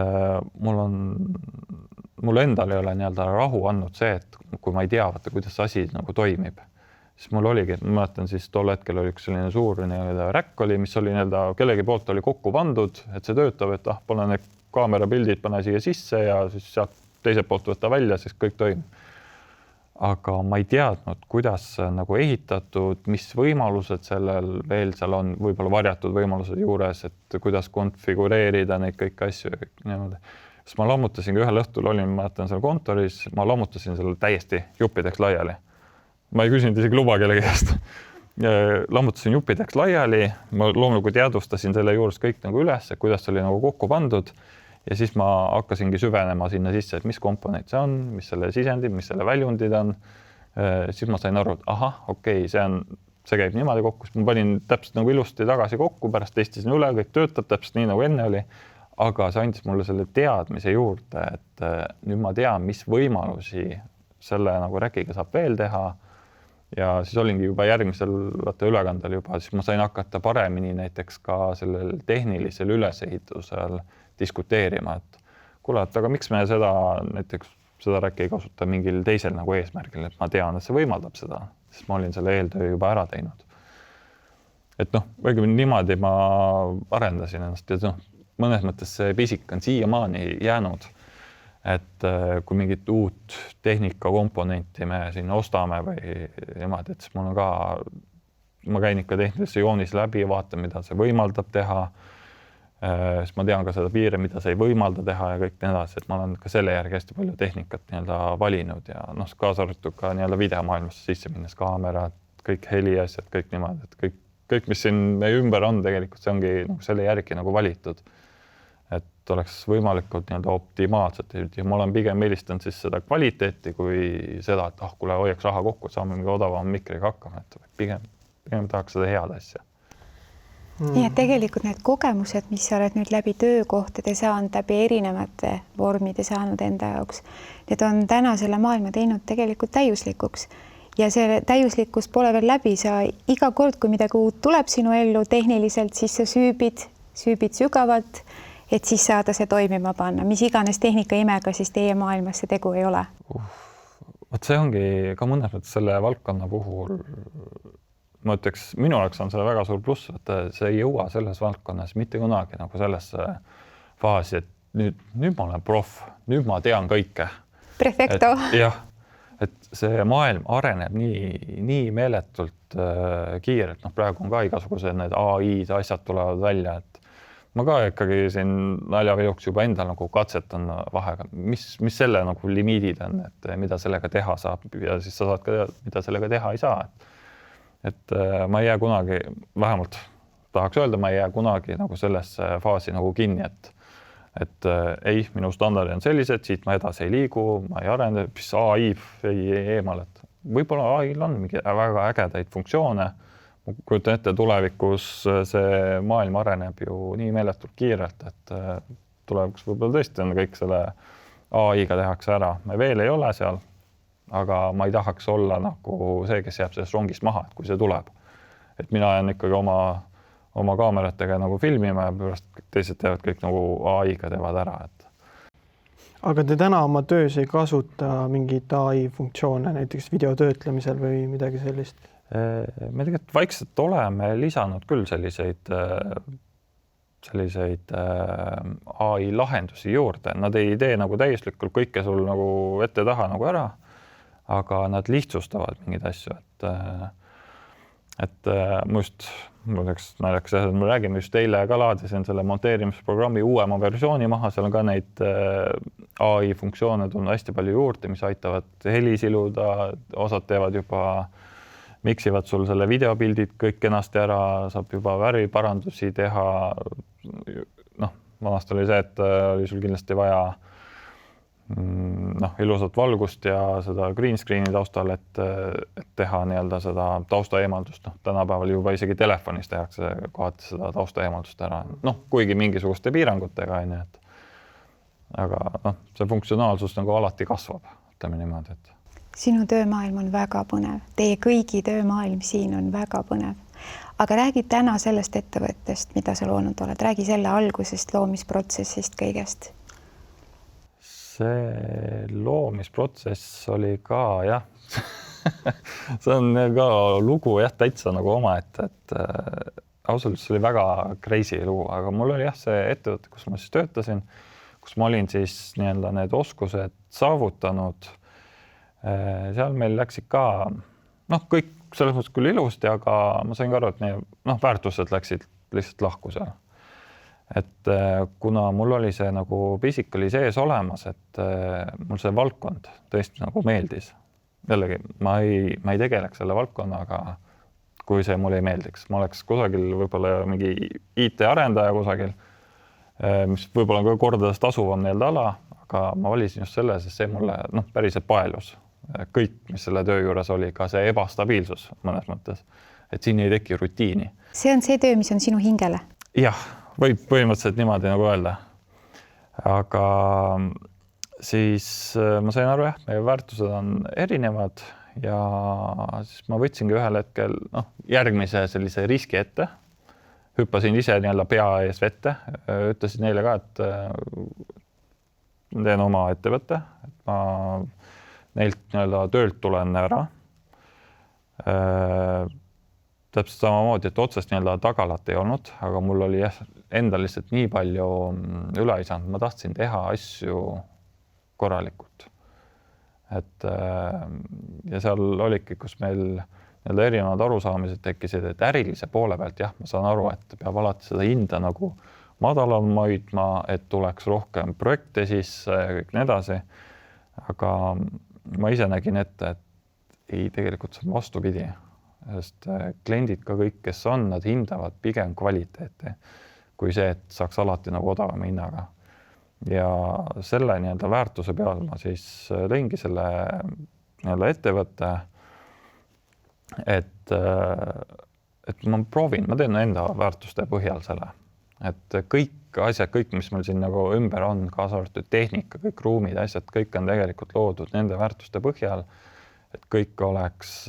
mul endal ei ole nii-öelda rahu andnud see, et kui ma ei tea, kuidas asi nagu toimib, siis mul oligi, et ma mäletan siis tol hetkel oli üks selline suur räkk oli, mis oli nii-öelda kellegi poolt oli kokku pandud, et see töötab, et pane need kaamerapildid, pane siia sisse ja siis sealt teiselt poolt võtta välja, siis kõik toimib. Aga ma ei teadnud, kuidas nagu ehitatud, mis võimalused sellel veel seal on, võib-olla varjatud võimalused juures, et kuidas konfigureerida neid kõiki asju. Siis ma lammutasin ühel õhtul, ma mäletan seal kontoris, ma lammutasin selle täiesti juppideks laiali. Ma ei küsinud isegi luba kellegi käest. Lammutasin juppideks laiali, ma loomulikult teadvustasin selle juures kõik nagu üles, kuidas see oli nagu kokku pandud ja siis ma hakkasingi süvenema sinna sisse, et mis komponent see on, mis selle sisendid, mis selle väljundid on. Siis ma sain aru, et ahah, okei, see käib niimoodi kokku, siis ma panin täpselt nagu ilusti tagasi kokku, pärast testisin üle, kõik töötab täpselt nii nagu enne oli, aga see andis mulle selle teadmise juurde, et nüüd ma tean, mis võimalusi selle nagu räkiga saab veel teha. Ja siis olingi juba järgmisel ülekandel juba, siis ma sain hakata paremini näiteks ka sellel tehnilisel ülesehitusel diskuteerima, et kuule, aga miks me näiteks seda räkki ei kasuta mingil teisel nagu eesmärgil, et ma tean, et see võimaldab seda, sest ma olin selle eeltöö juba ära teinud. Et õigemini niimoodi ma arendasin ennast ja mõnes mõttes see pisik on siiamaani jäänud. Et kui mingit uut tehnikakomponenti me siin ostame või niimoodi, et siis mul on ka, ma käin ikka tehnilise joonis läbi ja vaatan, mida see võimaldab teha. Siis ma tean ka seda piire, mida see ei võimalda teha ja kõik nii edasi, et ma olen ka selle järgi hästi palju tehnikat nii-öelda valinud ja kaasa arvatud ka nii-öelda videomaailmasse sisse minnes kaamerad, kõik heliasjad, kõik niimoodi, et kõik, mis siin meie ümber on tegelikult, see ongi nagu selle järgi nagu valitud. Et oleks võimalikult nii-öelda optimaalselt ja ma olen pigem eelistanud siis seda kvaliteeti kui seda, et kuule, hoiaks raha kokku, et saame mingi odavama mikriga hakkama, et pigem tahaks seda head asja. Nii et tegelikult need kogemused, mis sa oled nüüd läbi töökohtade saanud, läbi erinevate vormide saanud enda jaoks, need on täna selle maailma teinud tegelikult täiuslikuks. Ja see täiuslikkus pole veel läbi, sa iga kord, kui midagi uut tuleb sinu ellu tehniliselt, siis sa süübid sügavalt, et siis saada see toimima panna, mis iganes tehnika imega siis teie maailmas see tegu ei ole. Vot see ongi ka mõnes mõttes selle valdkonna puhul, ma ütleks, minu jaoks on see väga suur pluss, et see ei jõua selles valdkonnas mitte kunagi nagu sellesse faasi, et nüüd ma olen proff, nüüd ma tean kõike. Perfecto. Jah, et see maailm areneb nii meeletult kiirelt, praegu on ka igasugused need AI-d asjad tulevad välja, et ma ka ikkagi siin naljaviluks juba endal nagu katsetan vahega, mis selle nagu limiidid on, et mida sellega teha saab ja siis sa saad ka, mida sellega teha ei saa. Et ma ei jää kunagi, vähemalt tahaks öelda, ma ei jää kunagi nagu sellesse faasi nagu kinni, et ei, minu standardid on sellised, siit ma edasi ei liigu, ma ei arenda, mis AI ei eemal, et võib-olla AI-l on mingi väga ägedaid funktsioone. Ma kujutan ette, tulevikus see maailm areneb ju nii meeletult kiirelt, et tulevikus võib-olla tõesti on kõik selle AI-ga tehakse ära. Me veel ei ole seal, aga ma ei tahaks olla nagu see, kes jääb sellest rongist maha, et kui see tuleb. Et mina jään ikkagi oma kaameratega nagu filmima ja pärast teised teevad kõik nagu AI-ga teevad ära. Aga te täna oma töös ei kasuta mingit AI funktsioone, näiteks videotöötlemisel või midagi sellist? Me tegelikult vaikselt oleme lisanud küll selliseid AI lahendusi juurde. Nad ei tee nagu täiuslikult kõike sul nagu ette taha nagu ära, aga nad lihtsustavad mingeid asju, et ma räägin just eile ka laadisin selle monteerimisprogrammi uuema versiooni maha, seal on ka neid AI funktsioone tulnud hästi palju juurde, mis aitavad heli siluda, osad teevad juba miksivad sul selle videopildid kõik kenasti ära, saab juba värviparandusi teha. Vanast oli see, et oli sul kindlasti vaja ilusat valgust ja seda green screen'i taustal, et teha nii-öelda seda tausta eemaldust. Tänapäeval juba isegi telefonis tehakse kohati seda tausta eemaldust ära. Kuigi mingisuguste piirangutega, aga see funktsionaalsus nagu alati kasvab, ütleme niimoodi, et sinu töömaailm on väga põnev. Teie kõigi töömaailm siin on väga põnev. Aga räägi täna sellest ettevõttest, mida sa loonud oled. Räägi selle algusest, loomisprotsessist, kõigest. See loomisprotsess oli ka, jah. See on ka lugu, jah, täitsa nagu oma, et ausalt see oli väga crazy lugu, aga mul oli jah see ettevõte, kus ma siis töötasin, kus ma olin siis nii-öelda need oskused saavutanud. Seal meil läksid ka, kõik selles mõttes küll ilusti, aga ma sain ka aru, et meie väärtused läksid lihtsalt lahku seal. Et kuna mul oli see nagu pisik oli sees olemas, et mul see valdkond tõesti nagu meeldis. Jällegi, ma ei tegeleks selle valdkonnaga, kui see mulle ei meeldiks. Ma oleks kusagil võib-olla mingi IT-arendaja kusagil, mis võib-olla on ka kordades tasuvam nii-öelda ala, aga ma valisin just selle, sest see mulle päriselt paelus. Kõik, mis selle töö juures oli, ka see ebastabiilsus mõnes mõttes, et siin ei teki rutiini. See on see töö, mis on sinu hingele? Jah, võib põhimõtteliselt niimoodi nagu öelda. Aga siis ma sain aru, meie väärtused on erinevad ja siis ma võtsingi ühel hetkel järgmise sellise riski ette. Hüppasin ise nii-öelda pea ees vette, ütlesin neile ka, et teen oma ettevõtte, et ma neilt nii-öelda töölt tulen ära. Täpselt samamoodi, et otsest nii-öelda tagalat ei olnud, aga mul oli endal lihtsalt nii palju üle ei saanud. Ma tahtsin teha asju korralikult. Ja seal oligi, kus meil nii-öelda erinevad arusaamised tekkisid, et ärilise poole pealt, jah, ma saan aru, et peab alati seda hinda nagu madalal hoidma, et tuleks rohkem projekte sisse ja kõik nii edasi. Aga ma ise nägin ette, et ei tegelikult see vastupidi, sest kliendid ka kõik, kes on, nad hindavad pigem kvaliteeti kui see, et saaks alati nagu odavama hinnaga. Ja selle nii-öelda väärtuse peal ma siis lõingi selle nii-öelda ettevõtte, et et ma proovin, ma teen enda väärtuste põhjal selle, et kõik asjad, kõik, mis meil siin nagu ümber on, kaasa arvatud tehnika, kõik ruumid, asjad, kõik on tegelikult loodud nende väärtuste põhjal, et kõik oleks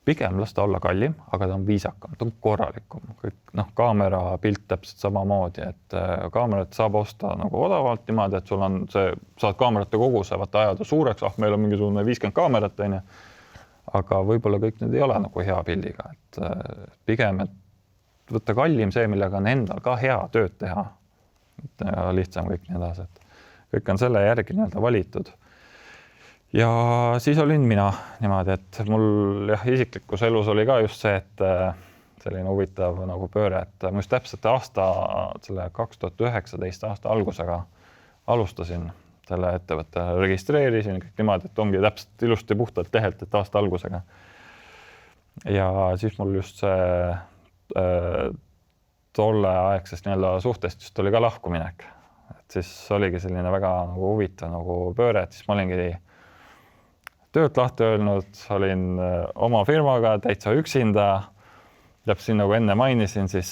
pigem lasta olla kallim, aga ta on viisakam, ta on korralikum, kõik kaamera pilt täpselt samamoodi, et kaamerat saab osta nagu odavalt niimoodi, et sul on see, saad kaamerate koguse, vaata ajada suureks, meil on mingisugune 50 kaamerat, on ju. Aga võib-olla kõik need ei ole nagu hea pildiga, et pigem, et võtta kallim see, millega on endal ka hea tööd teha. Lihtsam kõik nii edasi, et kõik on selle järgi nii-öelda valitud. Ja siis olin mina niimoodi, et mul isiklikus elus oli ka just see, et selline huvitav nagu pööre, et ma just täpselt selle 2019 aasta algusega alustasin selle ettevõtte, registreerisin kõik niimoodi, et ongi täpselt ilusti puhtalt lehelt, et aasta algusega. Ja siis mul just see tolle aegsest nii-öelda suhtest just oli ka lahkuminek. Et siis oligi selline väga nagu huvitav nagu pööre, et siis ma olingi töölt lahti öelnud, olin oma firmaga täitsa üksinda. Täpselt nagu enne mainisin, siis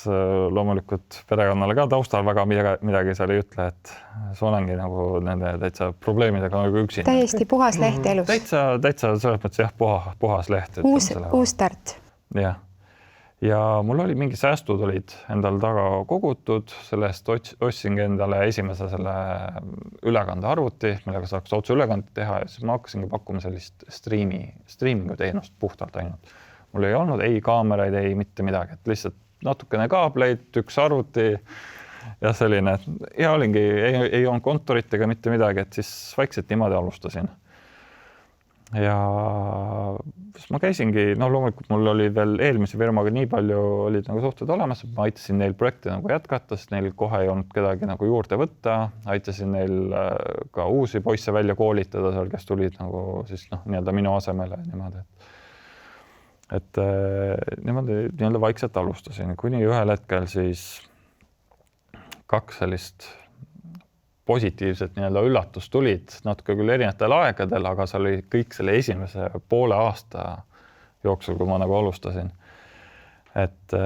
loomulikult perekonnale ka taustal väga midagi seal ei ütle, et see olengi nagu nende täitsa probleemidega nagu üksinda. Täiesti puhas leht elus. Täitsa selles mõttes jah, puhas leht. Uus start. Jah. Ja mul oli mingi säästud olid endal taga kogutud, sellest ostsingi endale esimese selle ülekande arvuti, millega saaks otse ülekande teha ja siis ma hakkasingi pakkuma sellist streamingu teenust puhtalt ainult. Mul ei olnud ei kaameraid, ei mitte midagi, et lihtsalt natukene kaableid, üks arvuti ja selline, ja olingi, ei olnud kontorit ega mitte midagi, et siis vaikselt niimoodi alustasin. Ja ma käisingi, loomulikult mul oli veel eelmise firmaga nii palju olid nagu suhted olemas, et ma aitasin neil projekti nagu jätkata, sest neil kohe ei olnud kedagi nagu juurde võtta, aitasin neil ka uusi poisse välja koolitada seal, kes tulid nagu siis nii-öelda minu asemele niimoodi, et niimoodi vaikselt alustasin, kuni ühel hetkel siis 2 sellist positiivset nii-öelda üllatust tulid natuke küll erinevatel aegadel, aga see oli kõik selle esimese poole aasta jooksul, kui ma nagu alustasin. Et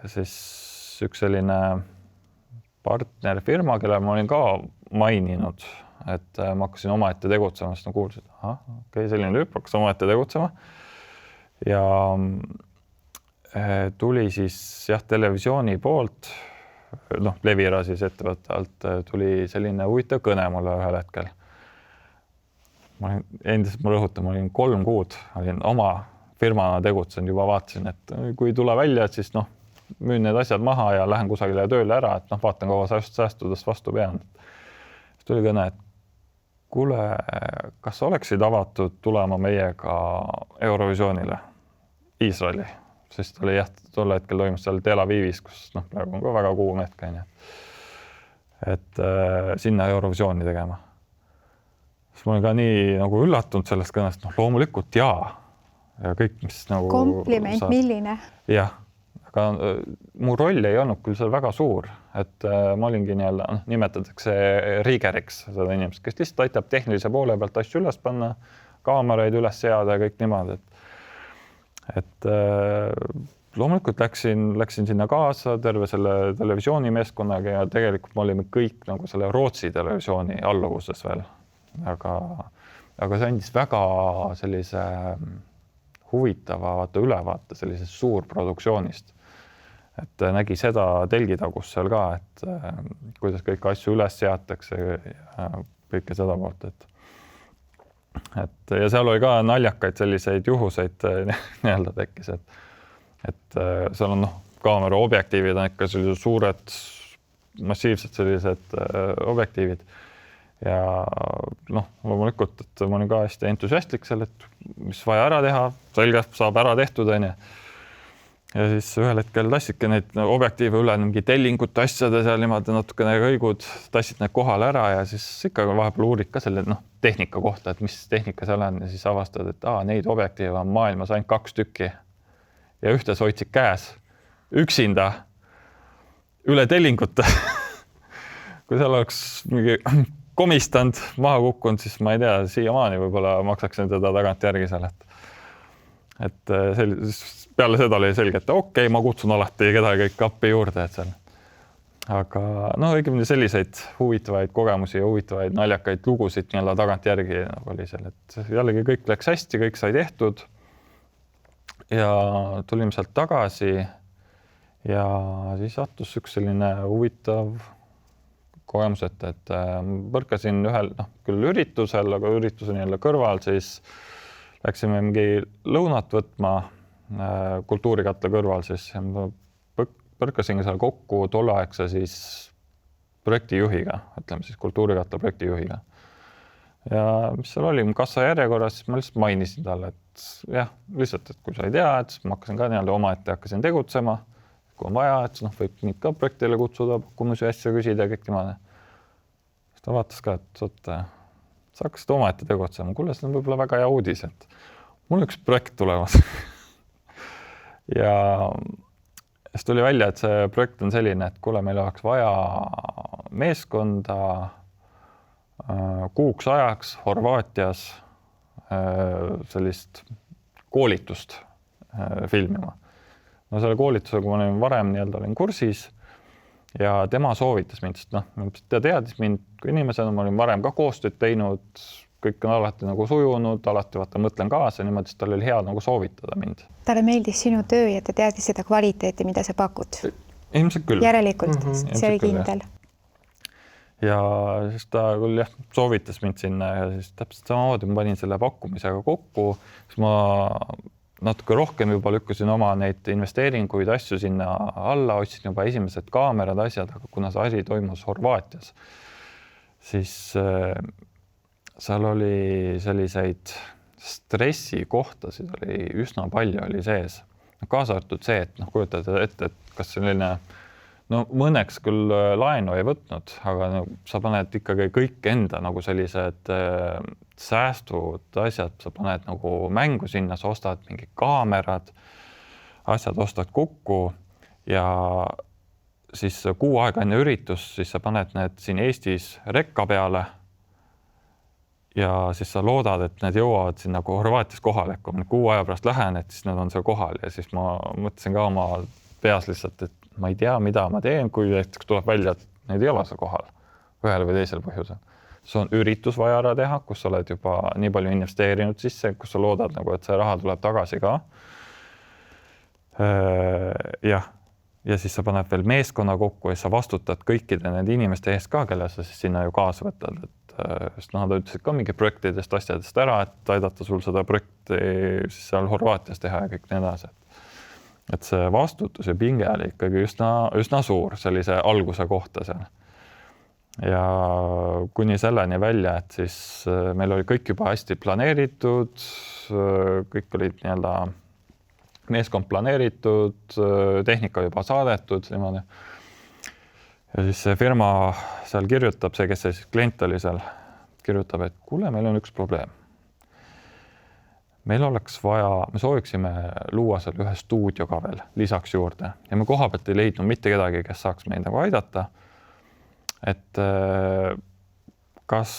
siis üks selline partnerfirma, kelle ma olin ka maininud, et ma hakkasin omaette tegutsema, sest ma kuulsin, et selline tüüp hakkas omaette tegutsema. Ja tuli siis televisiooni poolt, Levira siis ettevõtte alt tuli selline huvitav kõne mulle ühel hetkel. Ma rõhutan, ma olin 3 kuud, olin oma firmana tegutsenud, juba vaatasin, et kui tule välja, et siis müün need asjad maha ja lähen kusagile tööle ära, et vaatan kaua säästudest vastu pean. Siis tuli kõne, et kuule, kas oleksid avatud tulema meiega Eurovisioonile Iisraeli? Sest oli tol hetkel toimus seal Tel Avivis, kus praegu on ka väga kuum hetk, et sinna Eurovisiooni tegema. Siis ma olin ka nii nagu üllatunud sellest kõnest, loomulikult jaa. Ja kõik, mis nagu kompliment, milline? Jah, aga mu roll ei olnud küll seal väga suur, et ma olingi nii-öelda, nimetatakse Rigeriks seda inimest, kes lihtsalt aitab tehnilise poole pealt asju üles panna, kaameraid üles seada ja kõik niimoodi, et loomulikult läksin sinna kaasa terve selle televisiooni meeskonnaga ja tegelikult me olime kõik nagu selle Rootsi televisiooni alluvuses veel. Aga see andis väga sellise huvitava ülevaate sellisest suurproduktsioonist. Et nägi seda telgitagus seal ka, et kuidas kõik asju üles seatakse ja kõike seda poolt, ja seal oli ka naljakaid selliseid juhuseid nii-öelda tekkis, et seal on kaamera objektiivid on ikka sellised suured, massiivsed sellised objektiivid ja loomulikult, et ma olin ka hästi entusiastlik seal, et mis vaja ära teha, selge, saab ära tehtud, on ju. Ja siis ühel hetkel tassidki neid objektiive üle mingi tellingute asjade seal niimoodi natukene kõigud, tassid need kohale ära ja siis ikka vahepeal uurid ka selle tehnika kohta, et mis tehnika seal on ja siis avastad, et neid objektiive on maailmas ainult 2 tükki ja ühte hoidsid käes üksinda üle tellingute. Kui seal oleks mingi komistanud, maha kukkunud, siis ma ei tea, siiamaani võib-olla maksaksin teda tagant järgi seal, et peale seda oli selge, et okei, ma kutsun alati kedagi appi juurde, et seal. Aga no õigemini selliseid huvitavaid kogemusi ja huvitavaid naljakaid lugusid nii-öelda tagantjärgi nagu oli seal, et jällegi kõik läks hästi, kõik sai tehtud. Ja tulime sealt tagasi ja siis sattus üks selline huvitav kogemus, et põrkasin ühel, küll üritusel, aga ürituse nii-öelda kõrval, siis läksime mingi lõunat võtma kultuurikatla kõrval, siis põrkasin seal kokku tolleaegse siis projektijuhiga, ütleme siis kultuurikatla projektijuhiga. Ja mis seal oli, kassa järjekorras, siis ma lihtsalt mainisin talle, et jah, lihtsalt, et kui sa ei tea, et siis ma hakkasin ka nii-öelda omaette hakkasin tegutsema, kui on vaja, et võib mind ka projektile kutsuda, pakkumisi asja küsida ja kõik niimoodi. Siis ta vaatas ka, et sa hakkasid omaette tegutsema. Kuule, see on võib-olla väga hea uudis, et mul on üks projekt tulemas. Ja siis tuli välja, et see projekt on selline, et kuule, meil oleks vaja meeskonda kuuks ajaks Horvaatias sellist koolitust filmima. No selle koolitusega ma olin varem nii-öelda olin kursis ja tema soovitas mind, sest ta teadis mind kui inimesena, ma olin varem ka koostööd teinud, kõik on alati nagu sujunud, alati vaata mõtlen kaasa, niimoodi, et tal oli hea nagu soovitada mind. Talle meeldis sinu töö ja ta teadis seda kvaliteeti, mida sa pakud. Ilmselt küll. Järelikult, see oli kindel. Ja siis ta küll jah, soovitas mind sinna ja siis täpselt samamoodi ma panin selle pakkumisega kokku, siis ma natuke rohkem juba lükkasin oma neid investeeringuid, asju sinna alla, otsin juba esimesed kaamerad, asjad, aga kuna see asi toimus Horvaatias, siis seal oli selliseid stressikohtasid oli üsna palju oli sees. Kaasa arvatud see, et kujutad ette, et kas selline mõneks küll laenu ei võtnud, aga sa paned ikkagi kõik enda nagu sellised säästud asjad, sa paned nagu mängu sinna, sa ostad mingi kaamerad, asjad ostad kokku ja siis kuu aega enne üritust, siis sa paned need siin Eestis rekka peale ja siis sa loodad, et need jõuavad siin nagu Horvaatias kohale, kui ma kuu aja pärast lähen, et siis nad on seal kohal ja siis ma mõtlesin ka oma peas lihtsalt, et ma ei tea, mida ma teen, kui tuleb välja, et need ei ole seal kohal ühel või teisel põhjusel. See on üritus vaja ära teha, kus sa oled juba nii palju investeerinud sisse, kus sa loodad, nagu, et see raha tuleb tagasi ka. Ja siis sa paned veel meeskonna kokku ja sa vastutad kõikide need inimeste eest ka, kelle sa siis sinna ju kaasa võtad. Sest nad ütlesid ka mingi projektidest asjadest ära, et aidata sul seda projekti siis seal Horvaatias teha ja kõik nii edasi. Et see vastutus ja pinge oli ikkagi üsna suur sellise alguse kohta seal. Ja kuni selleni välja, et siis meil oli kõik juba hästi planeeritud, kõik olid nii-öelda meeskond planeeritud, tehnika juba saadetud niimoodi. Ja siis see firma seal kirjutab, see, kes see klient oli seal, kirjutab, et kuule, meil on üks probleem. Meil oleks vaja, me sooviksime luua seal ühe stuudio ka veel lisaks juurde ja me koha pealt ei leidnud mitte kedagi, kes saaks meid nagu aidata. Et kas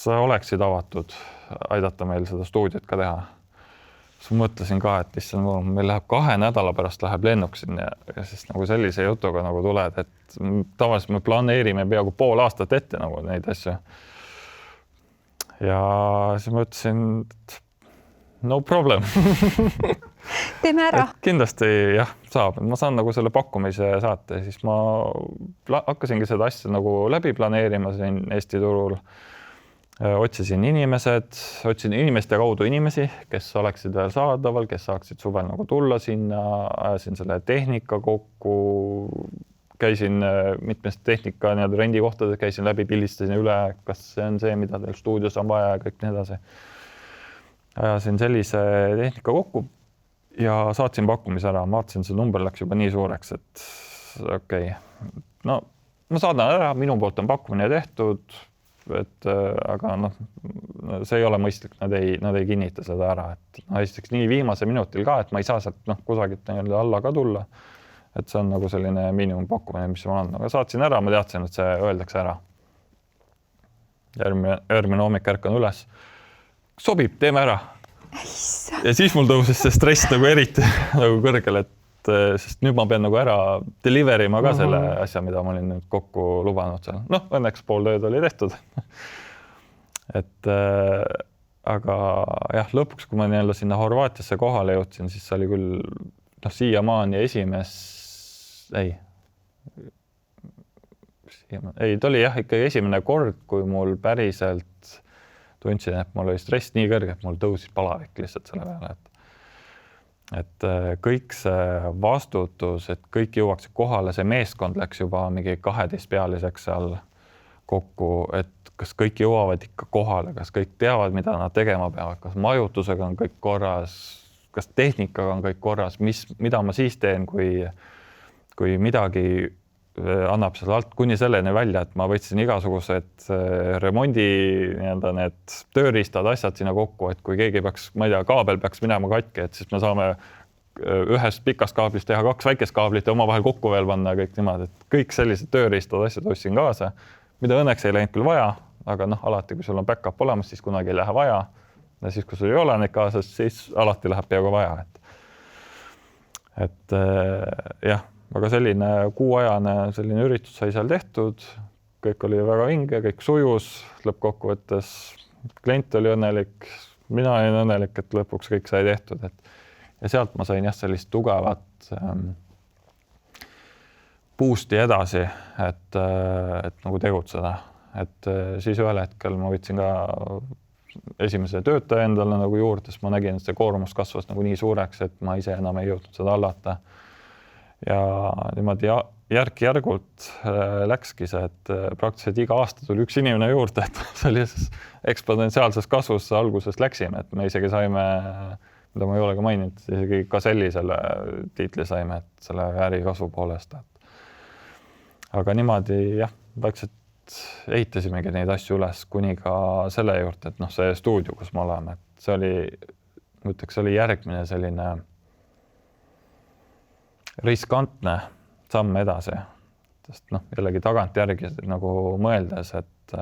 sa oleksid avatud aidata meil seda stuudiot ka teha? Siis mõtlesin ka, et meil läheb 2 nädala pärast läheb lennuk sinna ja siis nagu sellise jutuga nagu tuled, et tavaliselt me planeerime peaaegu pool aastat ette nagu neid asju. Ja siis ma ütlesin, et no problem. Teeme ära. Kindlasti jah, saab. Ma saan nagu selle pakkumise saata, siis ma hakkasingi seda asja nagu läbi planeerima siin Eesti turul. Otsin inimeste kaudu inimesi, kes oleksid veel saadaval, kes saaksid suvel nagu tulla sinna, ajasin selle tehnika kokku, käisin mitmest tehnika rendikohtades, käisin läbi, pildistasin üle, kas see on see, mida teil stuudios on vaja ja kõik nii edasi. Ajasin sellise tehnika kokku ja saatsin pakkumise ära. Ma vaatasin, see number läks juba nii suureks, et okei. No, ma saadan ära, minu poolt on pakkumine tehtud, aga see ei ole mõistlik, nad ei kinnita seda ära. Et esiteks nii viimase minutil ka, et ma ei saa sealt kusagilt alla ka tulla. Et see on nagu selline miinimumpakkumine, mis ma on. Aga saatsin ära, ma teadsin, et see öeldakse ära. Järgmine hommik ärkan üles. Sobib, teeme ära. ja siis mul tõusis see stress nagu eriti nagu kõrgele, et sest nüüd ma pean nagu ära deliver ima ka selle asja, mida ma olin nüüd kokku lubanud seal. Noh, õnneks pool tööd oli tehtud. Et aga jah, lõpuks, kui ma jälle sinna Horvaatiasse kohale jõudsin, siis oli küll siiamaani ta oli jah, ikkagi esimene kord, kui mul päriselt tundsin, et mul oli stress nii kõrge, et mul tõusis palavik lihtsalt selle peale, et kõik see vastutus, et kõik jõuaksid kohale, see meeskond läks juba mingi 12-pealiseks seal kokku, et kas kõik jõuavad ikka kohale, kas kõik teavad, mida nad tegema peavad, kas majutusega on kõik korras, kas tehnikaga on kõik korras, mida ma siis teen, kui midagi annab seal alt kuni selleni välja, et ma võtsin igasugused remondi need tööriistad, asjad sinna kokku, et kui keegi peaks, ma ei tea, kaabel peaks minema katki, et siis me saame ühest pikast kaablist teha 2 väikest kaablit ja omavahel kokku veel panna ja kõik niimoodi, et kõik sellised tööriistad, asjad ostsin kaasa, mida õnneks ei läinud küll vaja, aga alati, kui sul on backup olemas, siis kunagi ei lähe vaja. Ja siis, kui sul ei ole neid kaasas, siis alati läheb peaaegu vaja. Et jah, aga selline kuuajane selline üritus sai seal tehtud, kõik oli väga hinge, kõik sujus, lõppkokkuvõttes klient oli õnnelik, mina olin õnnelik, et lõpuks kõik sai tehtud. Ja sealt ma sain jah sellist tugevat boost'i edasi, et nagu tegutseda. Et siis ühel hetkel ma võtsin ka esimese töötaja endale nagu juurde, sest ma nägin, et see koormus kasvas nagu nii suureks, et ma ise enam ei jõudnud seda hallata. Ja niimoodi järk-järgult läkski see, et praktiliselt iga aasta tuli üks inimene juurde, et sellises eksponentsiaalses kasvus alguses läksime, et me isegi saime, mida ma ei ole ka maininud, isegi ka sellisele tiitli saime, et selle äri kasvu poolest. Aga niimoodi jah, vaikselt ehitasimegi neid asju üles kuni ka selle juurde, et see stuudio, kus me oleme, et see oli, ma ütleks, see oli järgmine selline riskantne samm edasi, sest jällegi tagantjärgi nagu mõeldes, et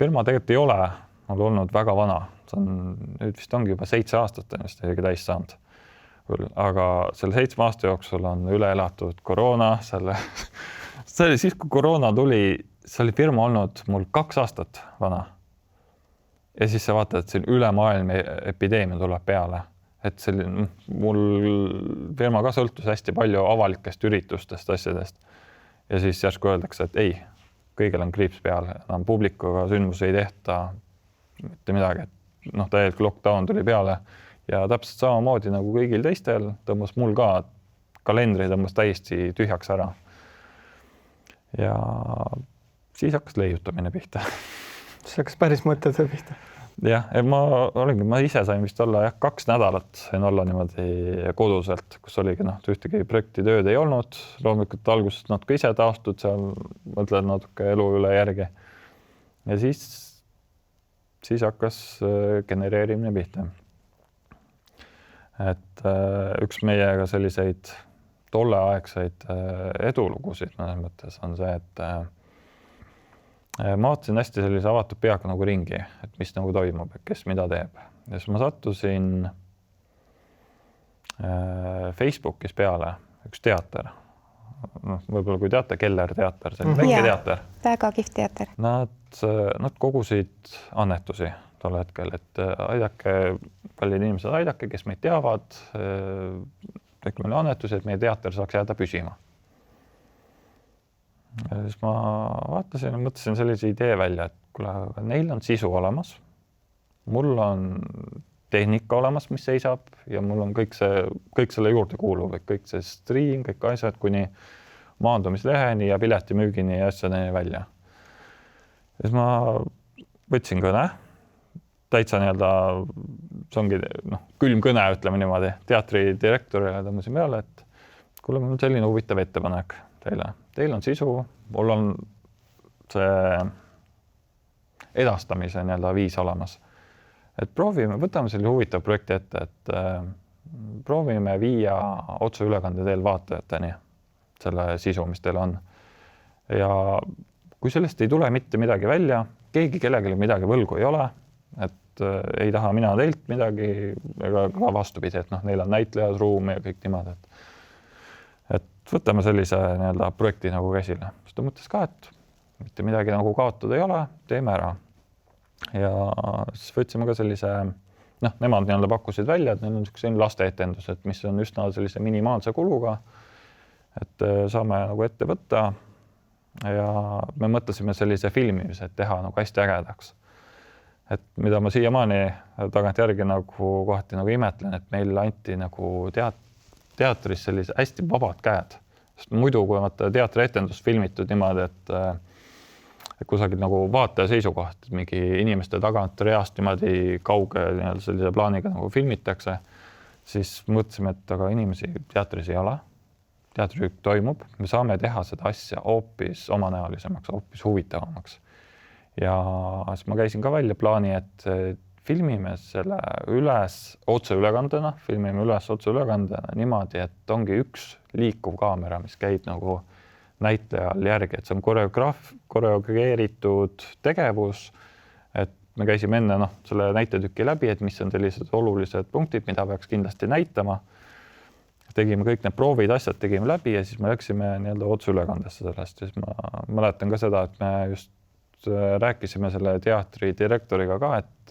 firma tegelikult ei ole mul olnud väga vana, see on, nüüd vist ongi juba 7 aastat ennast isegi täis saanud, aga selle 7 aasta jooksul on üle elatud koroona, see oli siis, kui koroona tuli, see oli firma olnud mul 2 aastat vana. Ja siis sa vaatad, et siin ülemaailmne epideemia tuleb peale. Et mul firma ka sõltus hästi palju avalikest üritustest, asjadest. Ja siis järsku öeldakse, et ei, kõigil on kriips peal, enam publikuga sündmusi ei tehta, mitte midagi. Täielik lockdown tuli peale ja täpselt samamoodi nagu kõigil teistel tõmbas mul ka kalendri tõmbas täiesti tühjaks ära. Ja siis hakkas leiutamine pihta. See hakkas päris mõtted pihta. Jah, ma ise sain vist olla 2 nädalat sain olla niimoodi koduselt, kus oligi ühtegi projekti tööd ei olnud. Loomulikult alguses natuke ise taastud, seal mõtled natuke elu üle järgi. Ja siis hakkas genereerimine pihta. Et üks meiega selliseid tolleaegseid edulugusid mõttes on see, et ma vaatasin hästi sellise avatud peaga nagu ringi, et mis nagu toimub, kes mida teeb. Ja siis ma sattusin Facebookis peale üks teater. Võib-olla kui teate, Keller teater, selline väike teater. Väga kihvt teater. Nad kogusid annetusi tol hetkel, et aidake, kallid inimesed, aidake, kes meid teavad, tehke meile annetusi, et meie teater saaks jääda püsima. Ja siis ma vaatasin ja mõtlesin sellise idee välja, et kuule, neil on sisu olemas, mul on tehnika olemas, mis seisab ja mul on kõik selle juurde kuulub, et kõik see stream, kõik asjad kuni maandumisleheni ja piletimüügini ja asjadeni välja. Ja siis ma võtsin kõne, täitsa see ongi külm kõne, ütleme niimoodi, teatri direktorile tõmbasin peale, et kuule, mul on selline huvitav ettepanek teile. Teil on sisu, mul on see edastamise viis olemas. Et proovime, võtame selle huvitav projekti ette, et proovime viia otseülekande teel vaatajateni selle sisu, mis teil on. Ja kui sellest ei tule mitte midagi välja, keegi kellelegi midagi võlgu ei ole, et ei taha mina teilt midagi ega ka vastupidi, et noh, neil on näitlejad, ruumi ja kõik niimoodi, et võtame sellise nii-öelda projekti nagu käsile. Siis ta mõtles ka, et mitte midagi nagu kaotada ei ole, teeme ära. Ja siis võtsime ka sellise, noh, nemad nii-öelda pakkusid välja, et neil on selline lasteetendus, et mis on üsna sellise minimaalse kuluga, et saame nagu ette võtta ja me mõtlesime sellise filmimise, et teha nagu hästi ägedaks. Et mida ma siiamaani tagantjärgi nagu kohati nagu imetlen, et meil anti nagu teatris sellise hästi vabad käed. Sest muidu, kui vaata teatrietendust filmitud niimoodi, et kusagil nagu vaataja seisukoht, mingi inimeste tagant reast niimoodi kauge sellise plaaniga nagu filmitakse, siis mõtlesime, et aga inimesi teatris ei ole. Teatriüük toimub, me saame teha seda asja hoopis omanäolisemaks, hoopis huvitavamaks. Ja siis ma käisin ka välja plaani, et filmime selle üles otseülekandena, niimoodi, et ongi üks liikuv kaamera, mis käib nagu näitlejal järgi, et see on koreogeeritud tegevus, et me käisime enne selle näitetüki läbi, et mis on sellised olulised punktid, mida peaks kindlasti näitama. Tegime kõik need proovid, asjad tegime läbi ja siis me läksime nii-öelda otseülekandesse sellest. Siis ma mäletan ka seda, et me just rääkisime selle teatri direktoriga ka, et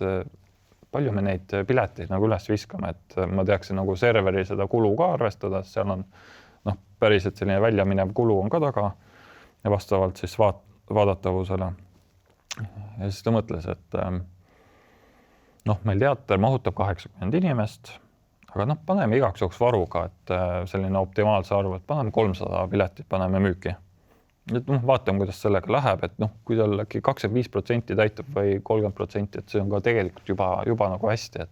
palju me neid pileteid nagu üles viskame, et ma teaksin nagu serveri seda kulu ka arvestada, seal on päriselt selline väljaminev kulu on ka taga ja vastavalt siis vaadatavusele. Ja siis ta mõtles, et meil teater mahutab 80 inimest, aga paneme igaks jooksul varuga, et selline optimaalse arvu, et paneme 300 piletit, paneme müüki. Et vaatame, kuidas sellega läheb, et kui tal äkki 25% täitub või 30%, et see on ka tegelikult juba nagu hästi,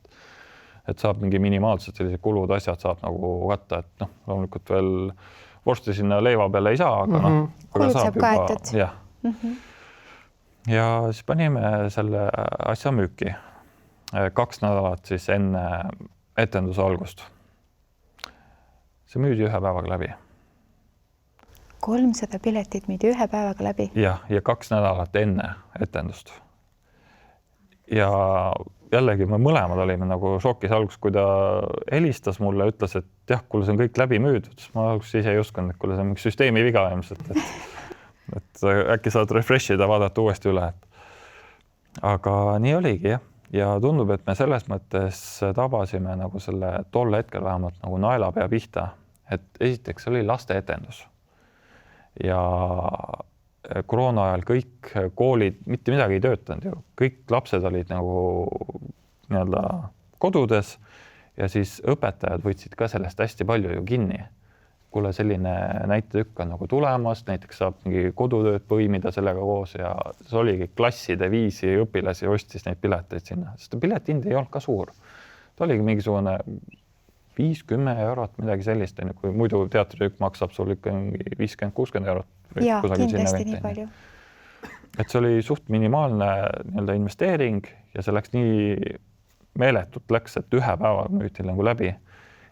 et saab mingi minimaalselt sellised kulud, asjad saab nagu katta, et loomulikult veel vorsti sinna leiva peale ei saa, aga kulud saab kaetud. Jah. Ja siis panime selle asja müüki 2 nädalat siis enne etenduse algust. See müüdi 1 päevaga läbi. 300 piletit müüdi 1 päevaga läbi? Ja 2 nädalat enne etendust. Ja jällegi me mõlemad olime nagu šokis alguses, kui ta helistas mulle, ütles, et jah, kuule, see on kõik läbi müüdud. Ma alguses ise ei uskunud, et kuule, see on mingi süsteemi viga ilmselt, et äkki saad refreshida, vaadata uuesti üle. Aga nii oligi, jah. Ja tundub, et me selles mõttes tabasime nagu selle tol hetkel vähemalt nagu naelapea pihta, et esiteks oli lasteetendus. Ja koroona ajal kõik koolid mitte midagi ei töötanud ju. Kõik lapsed olid nagu nii-öelda kodudes ja siis õpetajad võtsid ka sellest hästi palju ju kinni. Kuule, selline näitetükk on nagu tulemas, näiteks saab mingi kodutööd põimida sellega koos ja see oligi klasside 5 õpilasi ostis neid pileteid sinna, sest piletihind ei olnud ka suur. Ta oligi mingisugune 5-10 eurot, midagi sellist, kui muidu teatritükk maksab sul ikka 50-60 eurot. Jaa, kindlasti nii palju. Et see oli suht minimaalne nii-öelda investeering ja see läks nii meeletult läks, et 1 päeva müüti nagu läbi.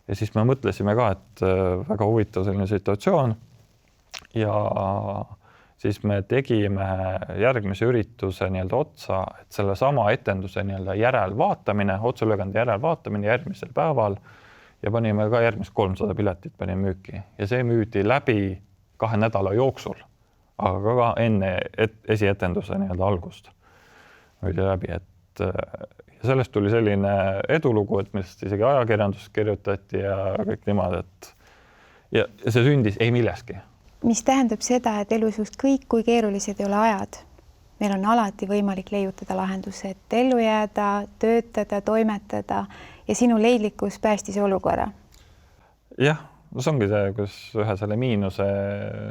Ja siis me mõtlesime ka, et väga huvitav selline situatsioon ja siis me tegime järgmise ürituse nii-öelda otsa, et selle sama etenduse nii-öelda järelvaatamine, otseülekande järelvaatamine järgmisel päeval ja panime ka järgmist 300 piletit panime müüki ja see müüdi läbi 2 nädala jooksul, aga ka enne esietenduse nii-öelda algust müüdi läbi, et ja sellest tuli selline edulugu, et millest isegi ajakirjandus kirjutati ja kõik niimoodi, et ja see sündis ei milleski. Mis tähendab seda, et elus just kõik, kui keerulised ei ole ajad, meil on alati võimalik leiutada lahenduse, et ellu jääda, töötada, toimetada ja sinu leidlikkus päästis olukorra. Jah, see ongi see, kus ühe selle miinuse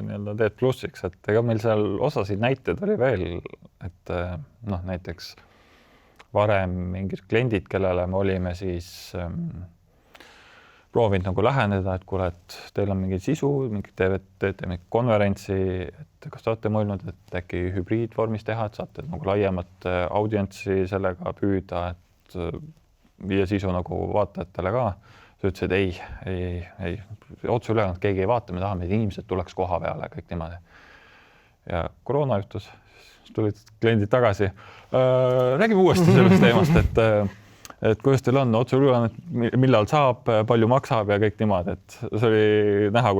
nii-öelda teed plussiks, et ega meil seal osasid näiteid oli veel, et näiteks varem mingid kliendid, kellele me olime siis proovinud nagu läheneda, et kuule, et teil on mingi sisu, teete mingi konverentsi, et kas te olete mõelnud, et äkki hübriidvormis teha, et saate nagu laiemat audientsi sellega püüda, et viia sisu nagu vaatajatele ka. Ta ütles, et ei, otseülekand keegi ei vaata, me tahame, et inimesed tuleks koha peale, kõik niimoodi. Ja koroona juhtus, tulid kliendid tagasi. Räägime uuesti sellest teemast, et kuidas teil on otseülekannet, millal saab, palju maksab ja kõik niimoodi, et see oli näha,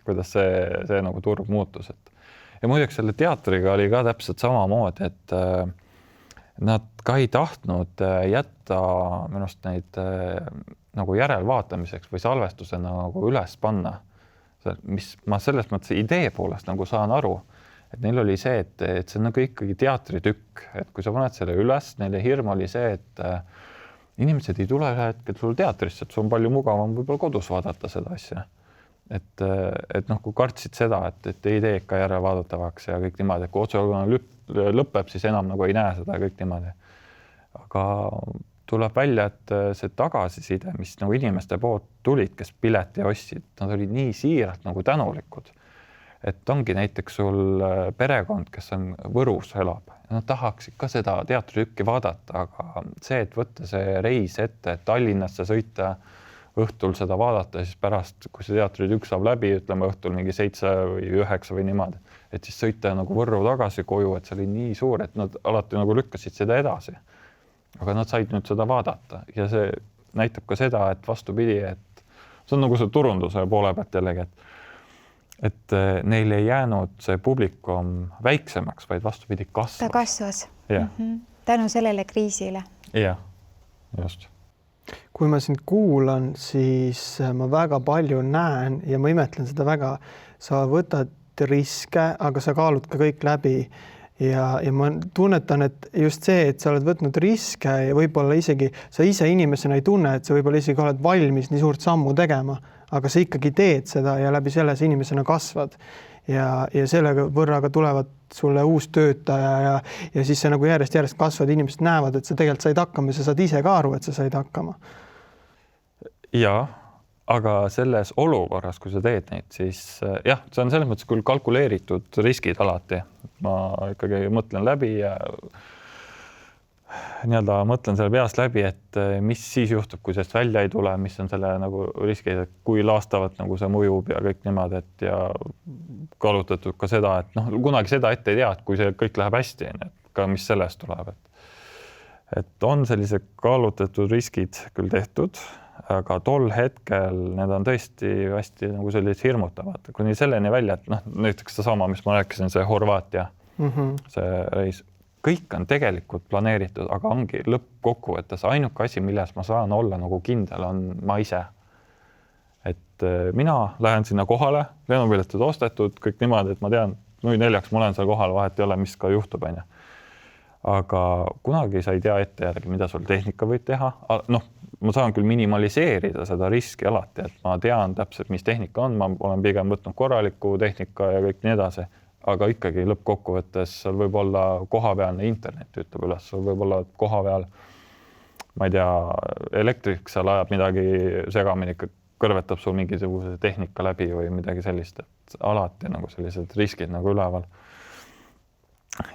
kuidas see nagu turg muutus. Ja muideks selle teatriga oli ka täpselt samamoodi, et nad ka ei tahtnud jätta minust neid nagu järelvaatamiseks või salvestuse nagu üles panna. Mis ma selles mõttes idee poolest nagu saan aru, et neil oli see, et see on nagu ikkagi teatritükk, et kui sa paned selle üles, neile hirm oli see, et inimesed ei tule ühe hetkel sul teatrisse, et sul on palju mugavam võib-olla kodus vaadata seda asja. Et noh, kui kartsid seda, et ei tee ikka järelvaadatavaks ja kõik niimoodi, et kui otseülekanne lõpeb, siis enam nagu ei näe seda kõik niimoodi. Aga tuleb välja, et see tagasiside, mis nagu inimeste poolt tulid, kes pileti ostsid, nad olid nii siiralt nagu tänulikud. Et ongi näiteks sul perekond, kes on Võrus elab, ja nad tahaksid ka seda teatritükki vaadata, aga see, et võtta see reis ette, et Tallinnasse sõita õhtul seda vaadata, siis pärast, kui see teatritükk saab läbi, ütleme õhtul mingi 7 või 9 või niimoodi, et siis sõita nagu Võrru tagasi koju, et see oli nii suur, et nad alati nagu lükkasid seda edasi. Aga nad said nüüd seda vaadata ja see näitab ka seda, et vastupidi, et see on nagu see turunduse poole pealt jällegi, et neil ei jäänud see publikum väiksemaks, vaid vastupidi kasvas. Ta kasvas. Yeah. Tänu sellele kriisile. Jah, just. Kui ma sind kuulan, siis ma väga palju näen ja ma imetlen seda väga. Sa võtad riske, aga sa kaalud ka kõik läbi. Ja ma tunnetan, et just see, et sa oled võtnud riske ja võib-olla isegi sa ise inimesena ei tunne, et sa võib-olla isegi oled valmis nii suurt sammu tegema, aga sa ikkagi teed seda ja läbi selle sa inimesena kasvad. Ja sellega võrraga tulevad sulle uus töötaja ja siis sa nagu järjest kasvad, inimesed näevad, et sa tegelikult said hakkama ja sa saad ise ka aru, et sa said hakkama. Ja, aga selles olukorras, kui sa teed neid, siis jah, see on selles mõttes küll kalkuleeritud riskid alati. Ma ikkagi mõtlen läbi ja nii-öelda mõtlen selle peast läbi, et mis siis juhtub, kui sellest välja ei tule, mis on selle nagu riskid, et kui laastavalt nagu see mõjub ja kõik niimoodi, et ja kaalutatud ka seda, et noh, kunagi seda ette ei tea, et kui see kõik läheb hästi, et ka mis sellest tuleb, et on sellised kaalutatud riskid küll tehtud, aga tol hetkel need on tõesti hästi nagu sellised hirmutavad, kuni selleni välja, et noh, näiteks sama, mis ma rääkisin, see Horvaatia, see reis, kõik on tegelikult planeeritud, aga ongi lõppkokkuvõttes ainuke asi, milles ma saan olla nagu kindel, on ma ise. Et mina lähen sinna kohale, lennupiletid ostetud, kõik niimoodi, et ma tean, 4 ma olen seal kohal, vahet ei ole, mis ka juhtub, on ju. Aga kunagi sa ei tea ette järgi, mida sul tehnika võib teha. Noh, ma saan küll minimaliseerida seda riski alati, et ma tean täpselt, mis tehnika on, ma olen pigem võtnud korraliku tehnika ja kõik nii edasi, aga ikkagi lõppkokkuvõttes seal võib olla kohapealne internet ütleb üles, sul võib olla kohapeal, ma ei tea, elektrik seal ajab midagi segamini, kõrvetab sul mingisuguse tehnika läbi või midagi sellist, et alati nagu sellised riskid nagu üleval.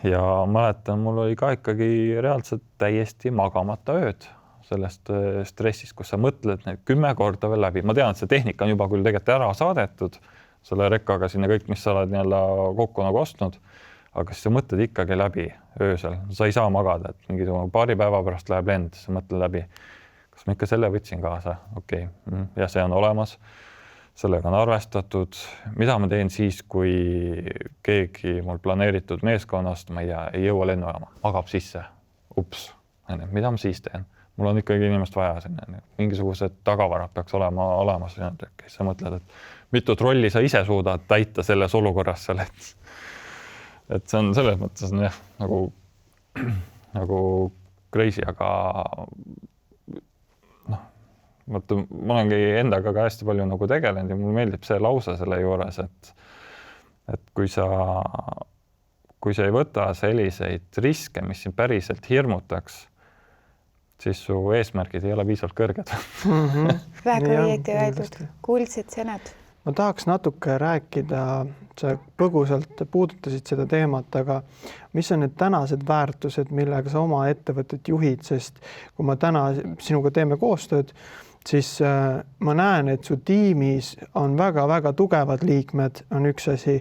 Ja mäletan, mul oli ka ikkagi reaalselt täiesti magamata ööd sellest stressist, kus sa mõtled need 10 korda veel läbi. Ma tean, et see tehnika on juba küll tegelikult ära saadetud, selle rekkaga sinna kõik, mis sa oled nii-öelda kokku nagu ostnud, aga siis sa mõtled ikkagi läbi öösel. Sa ei saa magada, et mingisugune paari päeva pärast läheb lend, sa mõtled läbi. Kas ma ikka selle võtsin kaasa? Okei. Ja see on olemas. Sellega on arvestatud. Mida ma teen siis, kui keegi mul planeeritud meeskonnast, ma ei tea, ei jõua lennujaama, magab sisse. Ups, mida ma siis teen? Mul on ikkagi inimest vaja sinna. Mingisugused tagavarad peaks olema olemas. Sa mõtled, et mitut rolli sa ise suudad täita selles olukorras seal, et see on selles mõttes jah, nagu crazy, aga noh, ma olengi endaga ka hästi palju nagu tegelenud ja mulle meeldib see lause selle juures, et kui sa ei võta selliseid riske, mis sind päriselt hirmutaks, siis su eesmärgid ei ole piisavalt kõrged. Väga õieti öeldud, kuldsed sõnad. Ma tahaks natuke rääkida, sa põgusalt puudutasid seda teemat, aga mis on need tänased väärtused, millega sa oma ettevõtet juhid, sest kui ma täna sinuga teeme koostööd siis ma näen, et su tiimis on väga-väga tugevad liikmed, on üks asi,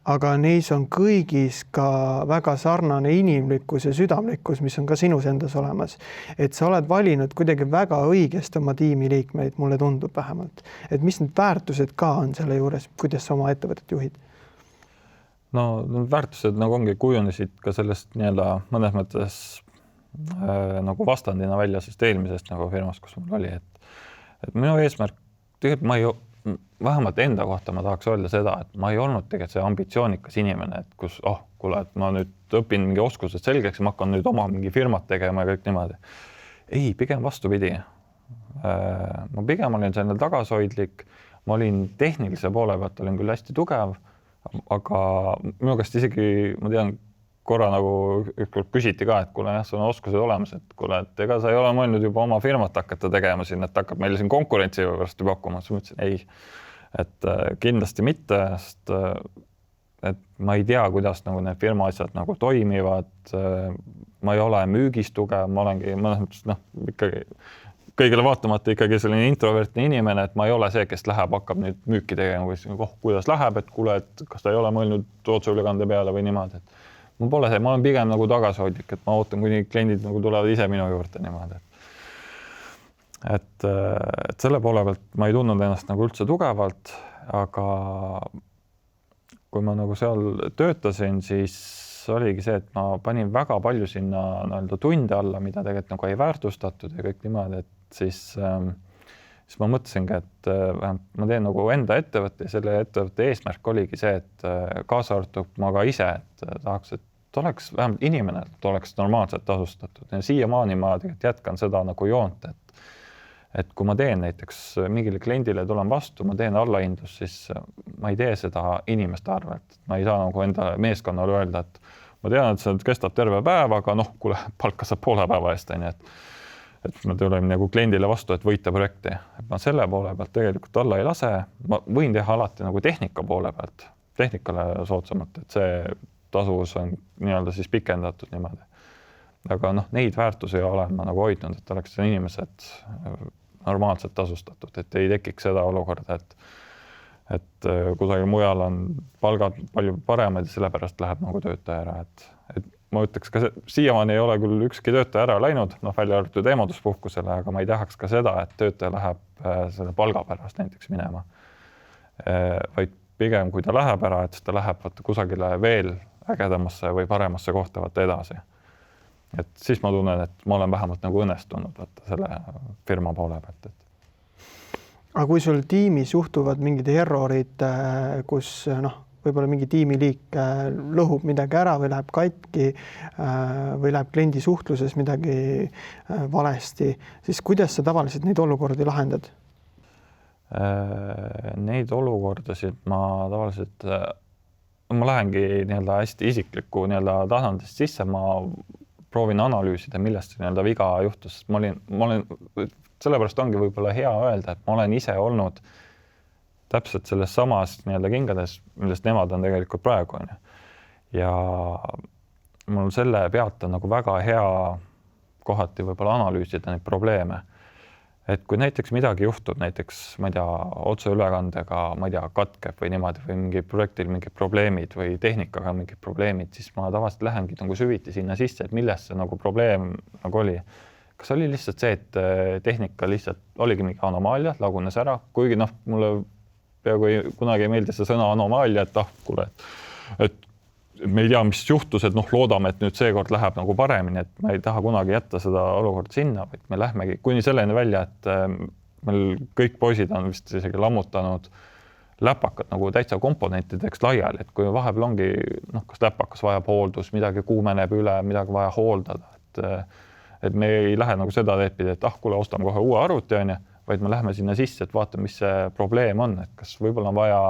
aga neis on kõigis ka väga sarnane inimlikkus ja südamlikkus, mis on ka sinus endas olemas. Et sa oled valinud kuidagi väga õigesti oma tiimi liikmeid, mulle tundub vähemalt. Et mis need väärtused ka on selle juures, kuidas sa oma ettevõtet juhid? No need väärtused nagu ongi kujunesid ka sellest nii-öelda mõnes mõttes nagu vastandina välja sest eelmisest nagu firmast, kus mul oli, et minu eesmärk, tegelikult vähemalt enda kohta ma tahaks öelda seda, et ma ei olnud tegelikult see ambitsioonikas inimene, et kus, kuule, et ma nüüd õpin mingi oskused selgeks ja ma hakkan nüüd oma mingi firmat tegema ja kõik niimoodi. Ei, pigem vastupidi. Ma pigem olin selline tagasihoidlik, ma olin tehnilise poole pealt, olin küll hästi tugev, aga minu käest isegi, ma tean, korra nagu ükskord küsiti ka, et kuule, jah, sul on oskused olemas, et kuule, et ega sa ei ole mõelnud juba oma firmat hakata tegema siin, et hakkab meile siin konkurentsi varsti pakkuma. Siis mõtlesin, ei, et kindlasti mitte, sest et ma ei tea, kuidas nagu need firma asjad nagu toimivad. Ma ei ole müügis tugev, ma olengi mõnes mõttes, ikkagi kõigile vaatamata ikkagi selline introvertne inimene, et ma ei ole see, kes läheb, hakkab nüüd müüki tegema või kuidas läheb, et kuule, et kas ta ei ole mõelnud otseülekande peale või niimoodi, et mul pole see, ma olen pigem nagu tagasihoidlik, et ma ootan, kuni kliendid nagu tulevad ise minu juurde niimoodi. Et selle poole pealt ma ei tundnud ennast nagu üldse tugevalt, aga kui ma nagu seal töötasin, siis oligi see, et ma panin väga palju sinna nii-öelda tunde alla, mida tegelikult nagu ei väärtustatud ja kõik niimoodi, et siis ma mõtlesingi, et ma teen nagu enda ettevõtte ja selle ettevõtte eesmärk oligi see, et kaasa arvatud ma ka ise, et tahaks, et oleks vähemalt inimene, et oleks normaalselt tasustatud. Ja siiamaani ma tegelikult jätkan seda nagu joont, et kui ma teen näiteks mingile kliendile tulen vastu, ma teen allahindlust, siis ma ei tee seda inimeste arvelt. Ma ei saa nagu enda meeskonnale öelda, et ma tean, et see kestab terve päev, aga kuule, palka saab poole päeva eest, et me tuleme nagu kliendile vastu, et võita projekti. Et ma selle poole pealt tegelikult alla ei lase. Ma võin teha alati nagu tehnika poole pealt, tehnikale soodsamalt, et see tasuvus on nii-öelda siis pikendatud niimoodi. Aga neid väärtusi olen ma nagu hoidnud, et oleks inimesed normaalselt tasustatud, et ei tekiks seda olukorda, et kusagil mujal on palgad palju paremad ja sellepärast läheb nagu töötaja ära, et ma ütleks ka siiamaani ei ole küll ükski töötaja ära läinud, välja arvatud eemalduspuhkusele, aga ma ei tahaks ka seda, et töötaja läheb selle palga pärast näiteks minema. Vaid pigem, kui ta läheb ära, et ta läheb kusagile veel ägedamasse või paremasse kohta edasi. Et siis ma tunnen, et ma olen vähemalt nagu õnnestunud selle firma poole pealt. Aga kui sul tiimis juhtuvad mingid errorid, kus võib-olla mingi tiimiliik lõhub midagi ära või läheb katki või läheb kliendi suhtluses midagi valesti, siis kuidas sa tavaliselt neid olukordi lahendad? Neid olukordasid ma tavaliselt, ma lähengi nii-öelda hästi isikliku nii-öelda tasandist sisse, ma proovin analüüsida, millest see nii-öelda viga juhtus. Ma olen, sellepärast ongi võib-olla hea öelda, et ma olen ise olnud täpselt selles samas nii-öelda kingades, millest nemad on tegelikult praegu. Ja mul selle pealt on nagu väga hea kohati võib-olla analüüsida neid probleeme. Et kui näiteks midagi juhtub, näiteks, ma ei tea, otseülekandega, ma ei tea, katkeb või niimoodi või mingi projektil mingid probleemid või tehnikaga mingid probleemid, siis ma tavaliselt lähengi nagu süviti sinna sisse, et millest see nagu probleem nagu oli. Kas oli lihtsalt see, et tehnika lihtsalt oligi mingi anomaalia, lagunes ära, kuigi mulle peaaegu kunagi ei meeldi see sõna anomaalia, et kuule, et me ei tea, mis juhtus, et loodame, et nüüd seekord läheb nagu paremini, et ma ei taha kunagi jätta seda olukorda sinna, vaid me lähmegi kuni selleni välja, et meil kõik poisid on vist isegi lammutanud läpakad nagu täitsa komponentideks laiali, et kui vahepeal ongi, kas läpakas vajab hooldus, midagi kuumeneb üle, midagi vaja hooldada, et me ei lähe nagu seda teepidi, et kuule, ostame kohe uue arvuti, vaid me lähme sinna sisse, et vaatame, mis see probleem on, et kas võib-olla on vaja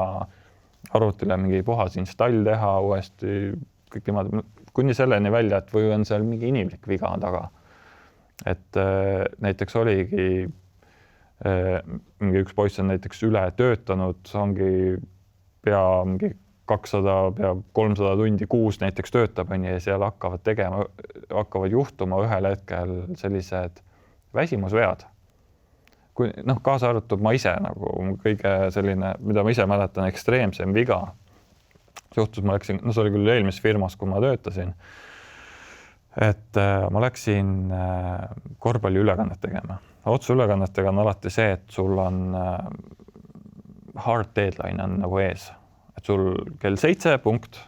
arvutile mingi puhas install teha uuesti, kõik niimoodi, kuni selleni välja, et või on seal mingi inimlik viga taga. Et näiteks oligi mingi üks poiss on näiteks üle töötanud, ongi pea mingi 200, pea 300 tundi kuus näiteks töötab ja seal hakkavad juhtuma ühel hetkel sellised väsimusvead. kui kaasa arvatud ma ise nagu kõige selline, mida ma ise mäletan, ekstreemsem viga juhtus, ma läksin, see oli küll eelmises firmas, kui ma töötasin, et ma läksin korvpalliülekannet tegema. Otseülekannetega on alati see, et sul on hard deadline on nagu ees, et sul kell 7 punkt,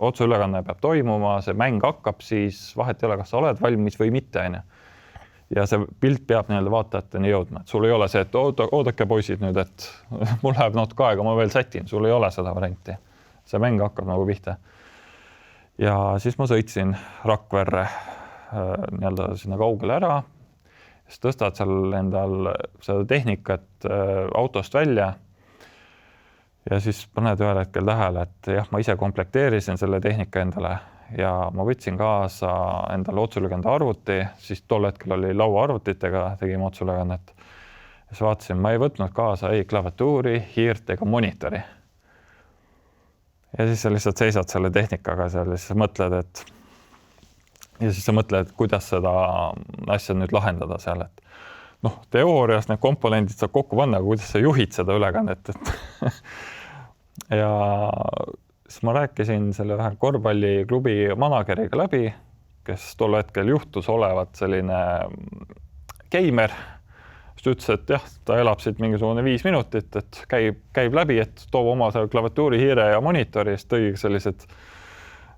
otseülekanne peab toimuma, see mäng hakkab, siis vahet ei ole, kas sa oled valmis või mitte, on ju. Ja see pilt peab nii-öelda vaatajateni jõudma, et sul ei ole see, et oodake poisid nüüd, et mul läheb natuke aega, ma veel sätin, sul ei ole seda varianti. See mäng hakkab nagu pihta. Ja siis ma sõitsin Rakverre nii-öelda sinna kaugele ära, siis tõstad seal endal seda tehnikat autost välja ja siis paned ühel hetkel tähele, et jah, ma ise komplekteerisin selle tehnika endale ja ma võtsin kaasa endale otseülekande arvuti, siis tol hetkel oli lauaarvutitega, tegime otseülekannet. Ja siis vaatasin, ma ei võtnud kaasa ei klaviatuuri, hiirt ega monitori. Ja siis sa lihtsalt seisad selle tehnikaga seal ja siis sa mõtled, kuidas seda asja nüüd lahendada seal, et teoorias need komponendid saab kokku panna, aga kuidas sa juhid seda ülekannet, et ja siis ma rääkisin selle vähe korvpalliklubi manageriga läbi, kes tol hetkel juhtus olevat selline geimer. Siis ütles, et jah, ta elab siit mingisugune 5 minutit, et käib läbi, et toob oma klaviatuuri, hiire ja monitori, siis tõi sellised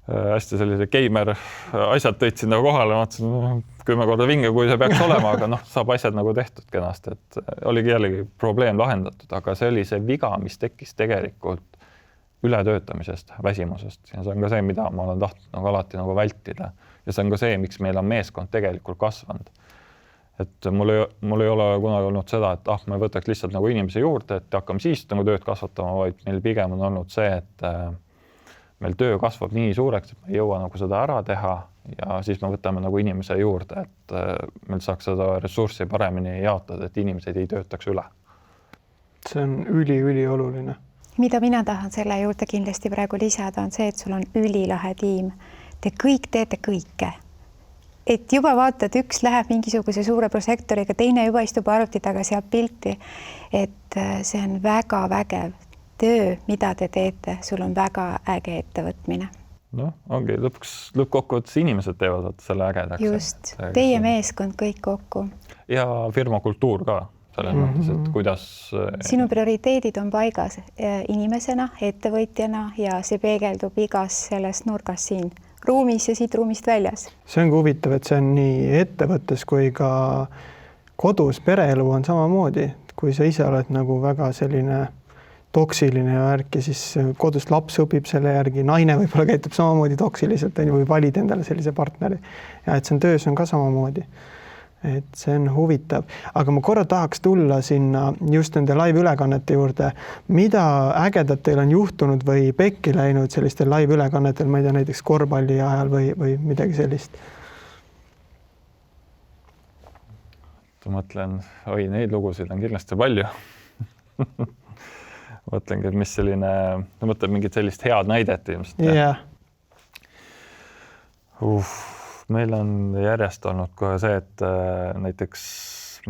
hästi sellise geimer asjad tõid sinna kohale, vaatasin 10 korda vinge, kui see peaks olema, aga saab asjad nagu tehtud kenasti, et oligi jällegi probleem lahendatud, aga see oli see viga, mis tekkis tegelikult ületöötamisest, väsimusest ja see on ka see, mida ma olen tahtnud nagu alati nagu vältida ja see on ka see, miks meil on meeskond tegelikult kasvanud. Et mul ei ole kunagi olnud seda, et me võtaks lihtsalt nagu inimese juurde, et hakkame siis nagu tööd kasvatama, vaid meil pigem on olnud see, et meil töö kasvab nii suureks, et me ei jõua nagu seda ära teha ja siis me võtame nagu inimese juurde, et meil saaks seda ressurssi paremini jaotada, et inimesed ei töötaks üle. See on ülioluline. Mida mina tahan selle juurde kindlasti praegu lisada, on see, et sul on ülilahe tiim. Te kõik teete kõike. Et juba vaatad, üks läheb mingisuguse suure prožektoriga, teine juba istub arvuti taga, seab pilti. Et see on väga vägev töö, mida te teete. Sul on väga äge ettevõtmine. Ongi lõppkokkuvõttes inimesed teevad selle ägedaks. Just, teie meeskond kõik kokku. Ja firma kultuur ka. Selles mõttes, et kuidas sinu prioriteedid on paigas inimesena, ettevõtjana ja see peegeldub igas selles nurgas siin ruumis ja siit ruumist väljas. See on huvitav, et see on nii ettevõttes kui ka kodus, pereelu on samamoodi. Kui sa ise oled nagu väga selline toksiline ja värk ja siis kodus laps õpib selle järgi, naine võib-olla käitub samamoodi toksiliselt või valid endale sellise partneri. Ja et see on töös on ka samamoodi. Et see on huvitav, aga ma korra tahaks tulla sinna just nende live-ülekannete juurde. Mida ägedat teil on juhtunud või pekki läinud sellistel live-ülekannetel, ma ei tea, näiteks korvpalli ajal või midagi sellist? Ma mõtlen, neid lugusid on kindlasti palju. Mõtlengi, et mis selline, mõtlen mingit sellist head näidet ilmselt. Yeah. Meil on järjest olnud kohe see, et näiteks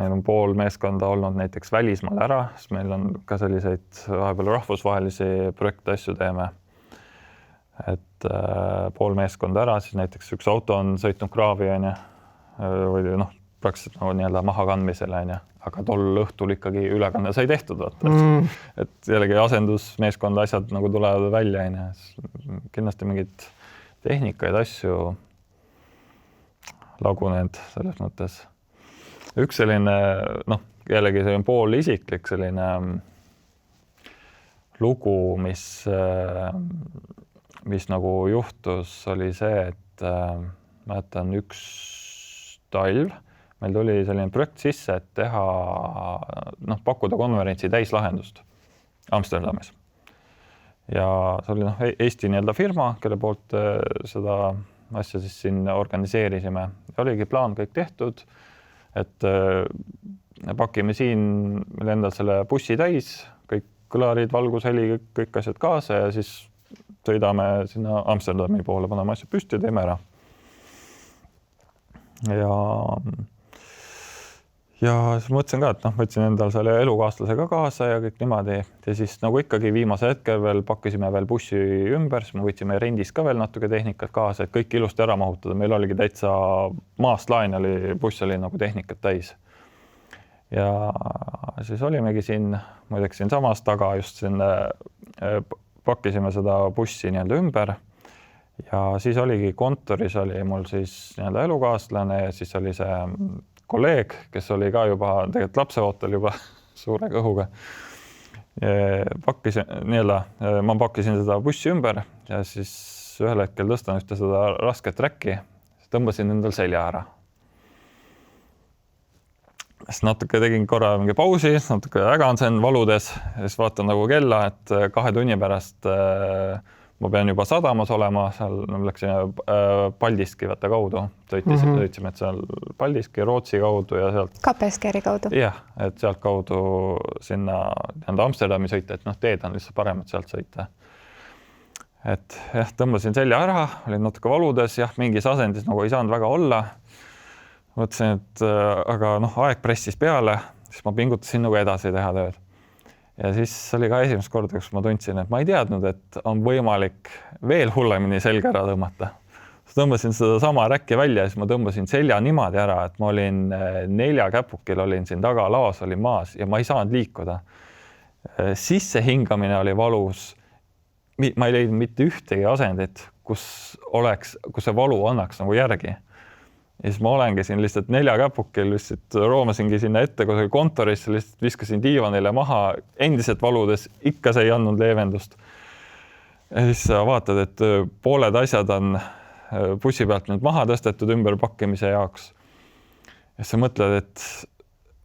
meil on pool meeskonda olnud näiteks välismaal ära, siis meil on ka selliseid vahepeal rahvusvahelisi projekte asju teeme. Et pool meeskonda ära, siis näiteks üks auto on sõitnud kraavi või praktiliselt nagu nii-öelda maha kandmisele, aga tol õhtul ikkagi ülekanne sai tehtud. Et jällegi asendusmeeskond asjad nagu tulevad välja. Kindlasti mingid tehnikaid asju lagunenud selles mõttes. Üks selline, jällegi see on pool isiklik selline lugu, mis nagu juhtus, oli see, et mäletan üks talv, meil tuli selline projekt sisse, et teha, pakkuda konverentsi täislahendust Amsterdamis. Ja see oli Eesti nii-öelda firma, kelle poolt seda asja siis siin organiseerisime. Oligi plaan kõik tehtud, et pakime siin meil endal selle bussi täis, kõik kõlarid, valgusheli, kõik asjad kaasa ja siis sõidame sinna Amsterdami poole, paneme asja püsti ja teeme ära. ja siis mõtlesin ka, et võtsin endal selle elukaaslase ka kaasa ja kõik niimoodi ja siis nagu ikkagi viimase hetkel veel pakkisime veel bussi ümber, siis me võtsime rendis ka veel natuke tehnikat kaasa, et kõik ilusti ära mahutada. Meil oligi täitsa maast laen oli, buss oli nagu tehnikat täis. Ja siis olimegi siin, muideks siin samas taga just siin pakkisime seda bussi nii-öelda ümber ja siis oligi kontoris oli mul siis nii-öelda elukaaslane ja siis oli see kolleeg, kes oli ka juba tegelikult lapseootel juba suure kõhuga. Ma pakkisin seda bussi ümber ja siis ühel hetkel tõstan ühte seda rasket räkki, tõmbasin endal selja ära. Siis natuke tegin korra mingi pausi, natuke ägansen valudes ja siis vaatan nagu kella, et 2 tunni pärast ma pean juba sadamas olema, seal läksime Paldiski võtta kaudu, sõitsime, et seal Paldiski, Rootsi kaudu ja sealt Kapellskääri kaudu. Jah, et sealt kaudu sinna Amsterdami sõita, et teed on lihtsalt parem, et sealt sõita. Et jah, tõmbasin selja ära, olin natuke valudes, jah, mingis asendis nagu ei saanud väga olla. Mõtlesin, et aga aeg pressis peale, siis ma pingutasin nagu edasi teha tööd. Ja siis oli ka esimest korda, kus ma tundsin, et ma ei teadnud, et on võimalik veel hullemini selga ära tõmmata. Siis tõmbasin seda sama räkki välja ja siis ma tõmbasin selja niimoodi ära, et ma olin 4 käpukil, olin siin taga, laos olin maas ja ma ei saanud liikuda. Sisse hingamine oli valus. Ma ei leidnud mitte ühtegi asendit, kus see valu annaks nagu järgi. Ja siis ma olengi siin lihtsalt 4 käpukil, lihtsalt roomasingi sinna ette kusagil kontorisse, lihtsalt viskasin diivanile maha, endiselt valudes, ikka see ei andnud leevendust. Ja siis sa vaatad, et pooled asjad on bussi pealt nüüd maha tõstetud ümberpakkimise jaoks. Ja sa mõtled,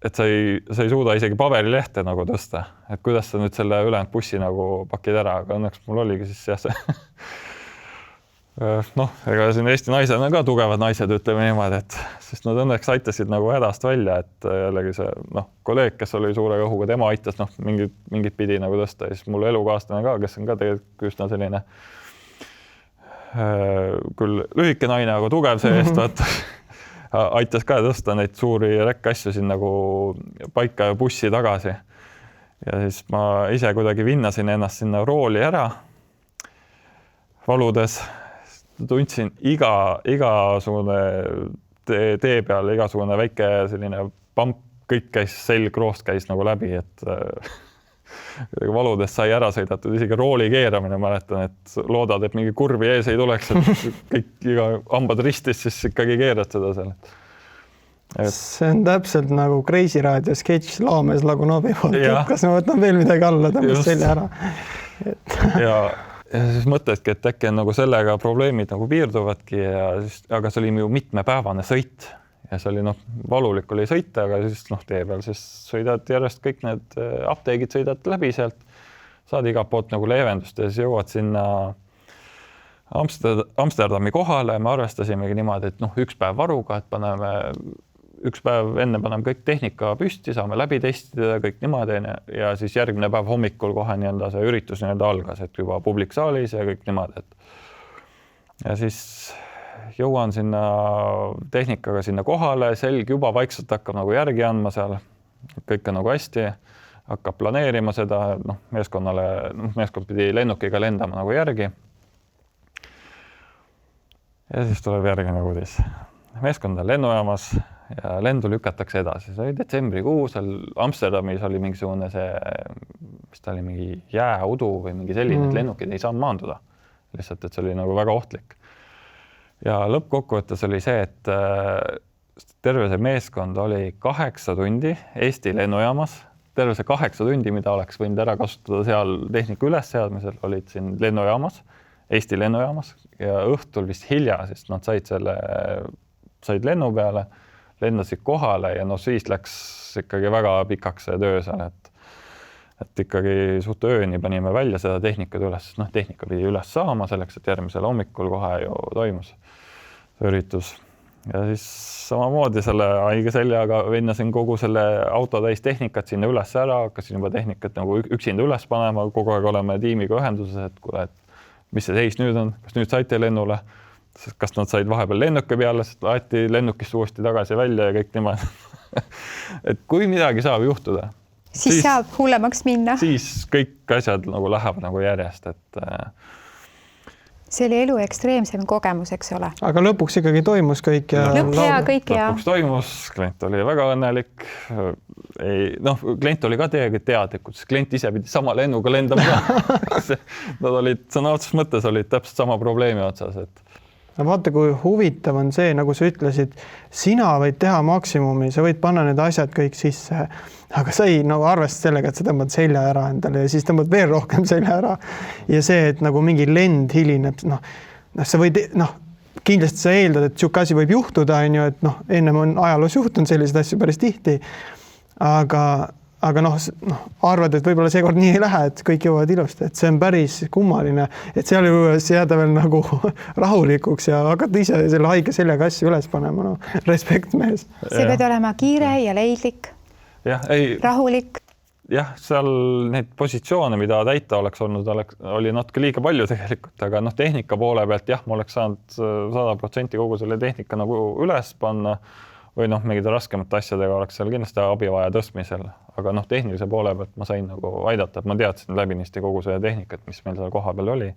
et sa ei suuda isegi paberilehte nagu tõsta, et kuidas sa nüüd selle ülejäänud bussi nagu pakid ära, aga õnneks mul oligi siis jah see ega siin Eesti naised on ka tugevad naised, ütleme niimoodi, et sest nad õnneks aitasid nagu hädast välja, et jällegi see kolleeg, kes oli suure kõhuga, tema aitas mingit pidi nagu tõsta ja siis mul elukaaslane ka, kes on ka tegelikult üsna selline küll lühike naine, aga tugev see eest, aitas ka tõsta neid suuri räkkasju siin nagu paika ja bussi tagasi. Ja siis ma ise kuidagi vinnasin ennast sinna rooli ära valudes. Tundsin igasugune tee peal, igasugune väike selline pamp, kõik käis, selgroost käis nagu läbi, et valudes sai ära sõidatud, isegi rooli keeramine, mäletan, et loodad, et mingi kurvi ees ei tuleks, et kõik iga hambad ristis, siis ikkagi keerad seda seal. See on täpselt nagu Kreisi raadio sketš Laames Lagunovi poolt, kas ma võtan veel midagi alla, tõmbas selja ära. Ja siis mõtledki, et äkki on nagu sellega probleemid nagu piirduvadki, aga see oli ju mitmepäevane sõit ja see oli valulik oli sõita, aga siis tee peal siis sõidad järjest kõik need apteegid sõidad läbi sealt, saad igalt poolt nagu leevendust ja siis jõuad sinna Amsterdami kohale. Me arvestasimegi niimoodi, et üks päev varuga, et üks päev enne paneme kõik tehnika püsti, saame läbi testida kõik niimoodi ja siis järgmine päev hommikul kohe see üritus algas, et juba publiksaalis ja kõik niimoodi. Ja siis jõuan sinna tehnikaga sinna kohale, selg juba vaikselt hakkab nagu järgi andma seal, kõik on nagu hästi, hakkab planeerima seda, meeskond pidi lennukiga lendama nagu järgi. Ja siis tuleb järgmine uudis. Meeskond on lennujaamas ja lendu lükatakse edasi. See oli detsembrikuu, seal Amsterdamis oli mingisugune mis ta oli, mingi jääudu või mingi selline, et lennukid ei saanud maanduda. Lihtsalt, et see oli nagu väga ohtlik. Ja lõppkokkuvõttes oli see, et terve see meeskond oli 8 tundi Eesti lennujaamas. Terve see 8 tundi, mida oleks võinud ära kasutada seal tehnika ülesseadmisel, olid siin lennujaamas, Eesti lennujaamas ja õhtul vist hilja, sest nad said lennu peale, lendasid kohale ja siis läks ikkagi väga pikaks see töö seal, et ikkagi suht ööni panime välja seda tehnikat üles, tehnika pidi üles saama selleks, et järgmisel hommikul kohe ju toimus see üritus. Ja siis samamoodi selle haige seljaga vennasin kogu selle auto täis tehnikat sinna üles ära, hakkasin juba tehnikat nagu üksinda üles panema, kogu aeg oleme tiimiga ühenduses, et kuule, et mis see seis nüüd on, kas nüüd saite lennule? Kas nad said vahepeal lennuki peale, sest laeti lennukist uuesti tagasi välja ja kõik niimoodi. et kui midagi saab juhtuda, siis saab hullemaks minna. Siis kõik asjad nagu lähevad nagu järjest, et see oli elu ekstreemsem kogemus, eks ole. aga lõpuks ikkagi toimus kõik ja lõpp hea, kõik hea. Lõpuks toimus, klient oli väga õnnelik. Klient oli ka teiega teadlikud, sest klient ise pidi sama lennuga lendama ka. Nad olid, sõna otseses mõttes olid täpselt sama probleemi otsas, et vaata, kui huvitav on see, nagu sa ütlesid, sina võid teha maksimumi, sa võid panna need asjad kõik sisse, aga sa ei nagu arvesta sellega, et sa tõmbad selja ära endale ja siis tõmbad veel rohkem selja ära. Ja see, et nagu mingi lend hilineb, sa võid, kindlasti sa eeldad, et siuke asi võib juhtuda, on ju, et ennem on ajaloos juhtunud selliseid asju päris tihti, aga arvad, et võib-olla seekord nii ei lähe, et kõik jõuavad ilusti, et see on päris kummaline, et seal juures jääda veel nagu rahulikuks ja hakata ise selle haige seljaga asju üles panema, respekt mees. See pead olema kiire ja leidlik, rahulik. Jah, seal neid positsioone, mida täita oleks olnud, oli natuke liiga palju tegelikult, aga tehnika poole pealt jah, ma oleks saanud 100% kogu selle tehnika nagu üles panna või mingite raskemate asjadega oleks seal kindlasti abi vaja tõstmisel, aga tehnilise poole pealt ma sain nagu aidata, et ma teadsin läbinisti kogu see tehnikat, mis meil seal koha peal oli.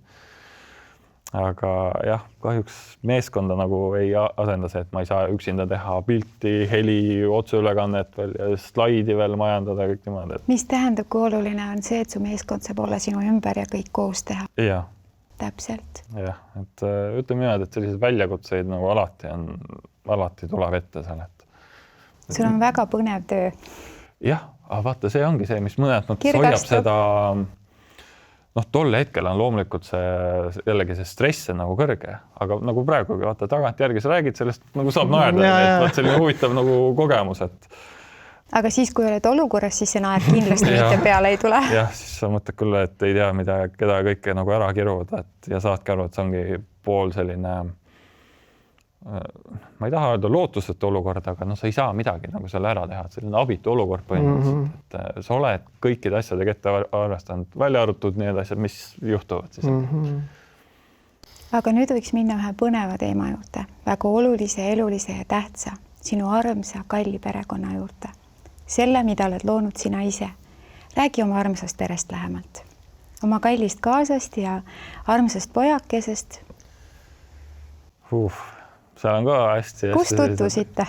Aga jah, kahjuks meeskonda nagu ei asenda see, et ma ei saa üksinda teha pilti, heli, otseülekannet veel ja slaidi veel majandada, kõik niimoodi. Mis tähendab, kui oluline on see, et su meeskond saab olla sinu ümber ja kõik koos teha? Jah. Täpselt. Jah, et ütleme niimoodi, et selliseid väljakutseid nagu alati tuleb ette seal, et sul on väga põnev töö. Jah, aga vaata, see ongi see, mis mõnes mõttes hoiab seda, tol hetkel on loomulikult jällegi see stress on nagu kõrge, aga nagu praegu, vaata tagantjärgi sa räägid sellest, nagu saab naerda, et selline huvitav nagu kogemus, et aga siis, kui oled olukorras, siis see naer kindlasti mitte peale ei tule. Jah, siis sa mõtled küll, et ei tea, keda kõike nagu ära kiruda, ja saadki aru, et see ongi pool selline, ma ei taha öelda lootusetu olukord, aga sa ei saa midagi nagu selle ära teha, et selline abitu olukord põhimõtteliselt, et sa oled kõikide asjadega ette arvestanud, välja arvatud need asjad, mis juhtuvad siis. Aga nüüd võiks minna ühe põneva teema juurde, väga olulise, elulise ja tähtsa, sinu armsa, kalli perekonna juurde. Selle, mida oled loonud sina ise. Räägi oma armsast perest lähemalt. Oma kallist kaasast ja armsast pojakesest. Seal on ka hästi. Kus tutvusite?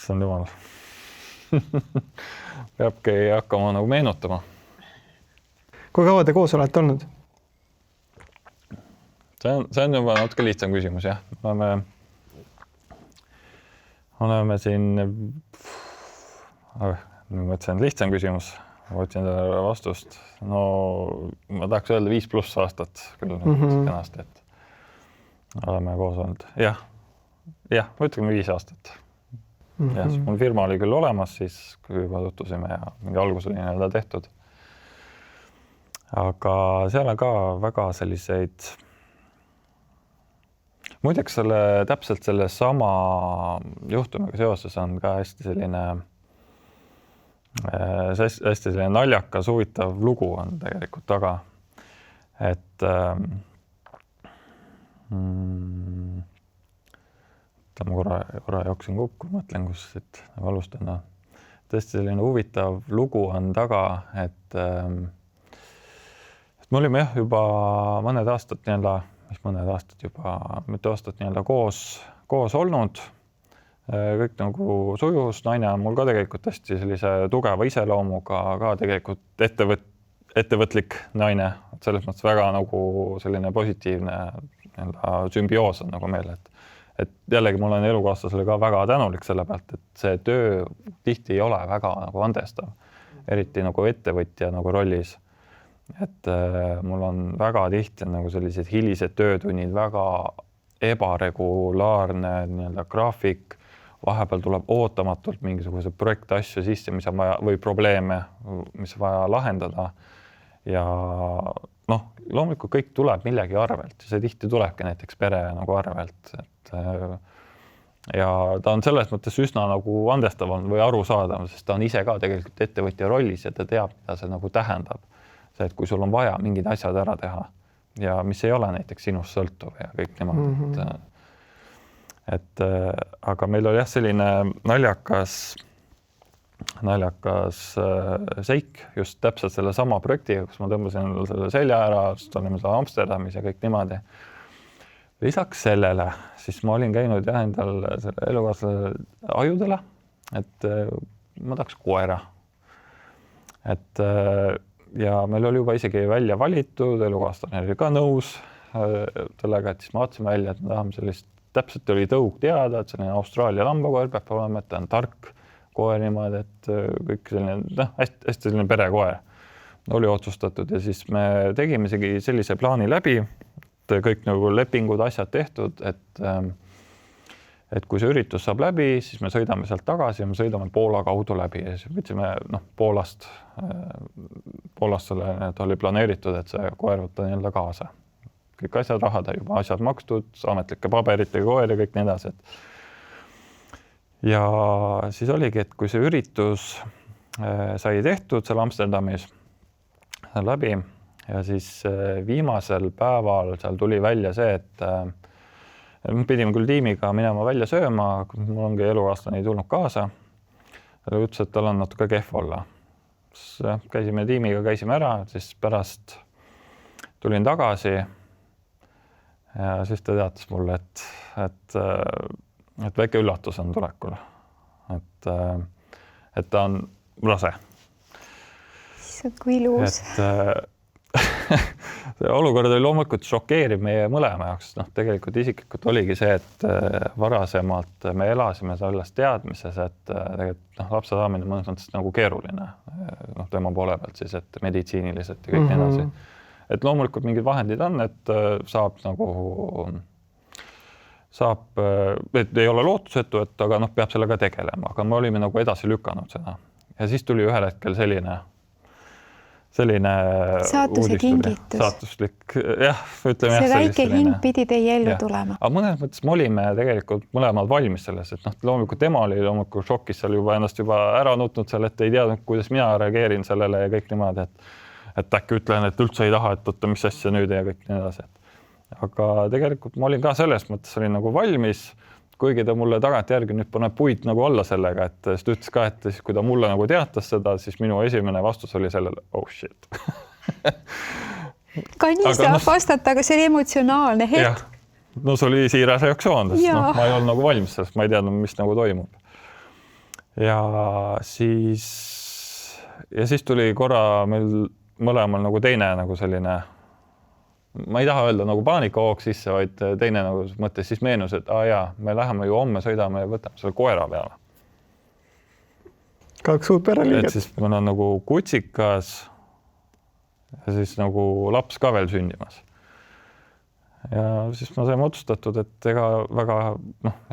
See on jumal. Peabki hakkama nagu meenutama. Kui kaua te koos olete olnud? See on juba natuke lihtsam küsimus, jah. Oleme siin, nüüd mõtlesin lihtsam küsimus, otsin selle vastust. Ma tahaks öelda 5+ aastat küll kenasti, et oleme koos olnud. Jah, ma ütlen 5 aastat. Ja mul firma oli küll olemas, siis kui juba tutvusime ja mingi algus oli nii-öelda tehtud. Aga seal on ka väga selliseid muideks täpselt selle sama juhtumiga seoses on ka hästi selline naljakas, huvitav lugu on tegelikult taga. Et ma korra jooksin kokku, mõtlen, kus siit alustan. Tõesti selline huvitav lugu on taga, et me olime juba mõned aastat koos olnud. Kõik nagu sujus, naine on mul ka tegelikult hästi sellise tugeva iseloomuga, ka tegelikult ettevõtlik naine, selles mõttes väga nagu selline positiivne sümbioos on nagu meil, et jällegi mul on elukaaslasele ka väga tänulik selle pealt, et see töö tihti ei ole väga nagu andestav, eriti nagu ettevõtja nagu rollis. Et mul on väga tihti nagu sellised hilised töötunnid, väga ebaregulaarne graafik, vahepeal tuleb ootamatult mingisugused projektasju sisse, mis on vaja, või probleeme, mis vaja lahendada. Ja loomulikult kõik tuleb millegi arvelt. See tihti tulebki näiteks pere nagu arvelt. Ja ta on selles mõttes üsna nagu andestav või arusaadav, sest ta on ise ka tegelikult ettevõtja rollis ja ta teab, mida see nagu tähendab. See, et kui sul on vaja mingid asjad ära teha ja mis ei ole näiteks sinust sõltuv ja kõik niimoodi. et aga meil oli jah selline naljakas seik just täpselt selle sama projektiga, kus ma tõmbasin selle selja ära, siis olime seal Amsterdamis ja kõik niimoodi. Lisaks sellele, siis ma olin käinud jah endal selle elukaaslase ajudele, et ma tahaks koera. Et ja meil oli juba isegi välja valitud, elukaaslane oli ka nõus sellega, et siis ma vaatasin välja, et me tahame sellist, täpselt oli tõug teada, et selline Austraalia lambakoer peab olema, et ta on tark koer niimoodi, et kõik selline, hästi selline perekoer oli otsustatud ja siis me tegime isegi sellise plaani läbi, et kõik nagu lepingud, asjad tehtud, et kui see üritus saab läbi, siis me sõidame sealt tagasi ja me sõidame Poola kaudu läbi ja siis võtsime Poolast selle, et oli planeeritud, et see koer võtta nii-öelda kaasa. Kõik asjad, rahad juba asjad makstud, ametlike paberitega koer ja kõik nii edasi, et ja siis oligi, et kui see üritus sai tehtud seal Amsterdamis läbi ja siis viimasel päeval seal tuli välja see, et me pidime küll tiimiga minema välja sööma, mul ongi elukaaslane ei tulnud kaasa. Ta ütles, et tal on natuke kehv olla. Käisime tiimiga, käisime ära, siis pärast tulin tagasi ja siis ta teatas mulle, et väike üllatus on tulekul, et ta on rase. Kui ilus. See olukord oli loomulikult šokeeriv meie mõlema jaoks. Tegelikult isiklikult oligi see, et varasemalt me elasime selles teadmises, et tegelikult lapse saamine mõnes mõttes nagu keeruline tema poole pealt siis, et meditsiiniliselt ja kõik nii edasi. Et loomulikult mingid vahendid on, et et ei ole lootusetu, et aga peab sellega tegelema, aga me olime nagu edasi lükanud seda. Ja siis tuli ühel hetkel selline saatuse kingitus. Saatuslik, jah, ütleme see väike hing pidi teie ellu tulema. Aga mõnes mõttes me olime tegelikult mõlemad valmis selles, et loomulikult tema oli loomulikult šokis seal juba ennast juba ära nutnud seal, et ei teadnud, kuidas mina reageerin sellele ja kõik niimoodi, et äkki ütlen, et üldse ei taha, et oota, mis asja nüüd ja kõik nii edasi. Aga tegelikult ma olin ka selles mõttes olin nagu valmis, kuigi ta mulle tagantjärgi nüüd paneb puid nagu alla sellega, et ta ütles ka, et siis, kui ta mulle nagu teatas seda, siis minu esimene vastus oli sellele, oh shit. Ka nii saab vastata, aga see oli emotsionaalne hetk. No see oli siiras reaktsioon, sest ma ei olnud nagu valmis sellest, ma ei teadnud, mis nagu toimub. Ja siis tuli korra meil mõlemal nagu teine nagu selline, ma ei taha öelda nagu paanikahoog sisse, vaid teine nagu mõttes siis meenus, et me läheme ju homme, sõidame ja võtame selle koera peale. Kaks uut pereliiget. Et siis meil on nagu kutsikas ja siis nagu laps ka veel sündimas. Ja siis me saime otsustatud, et ega väga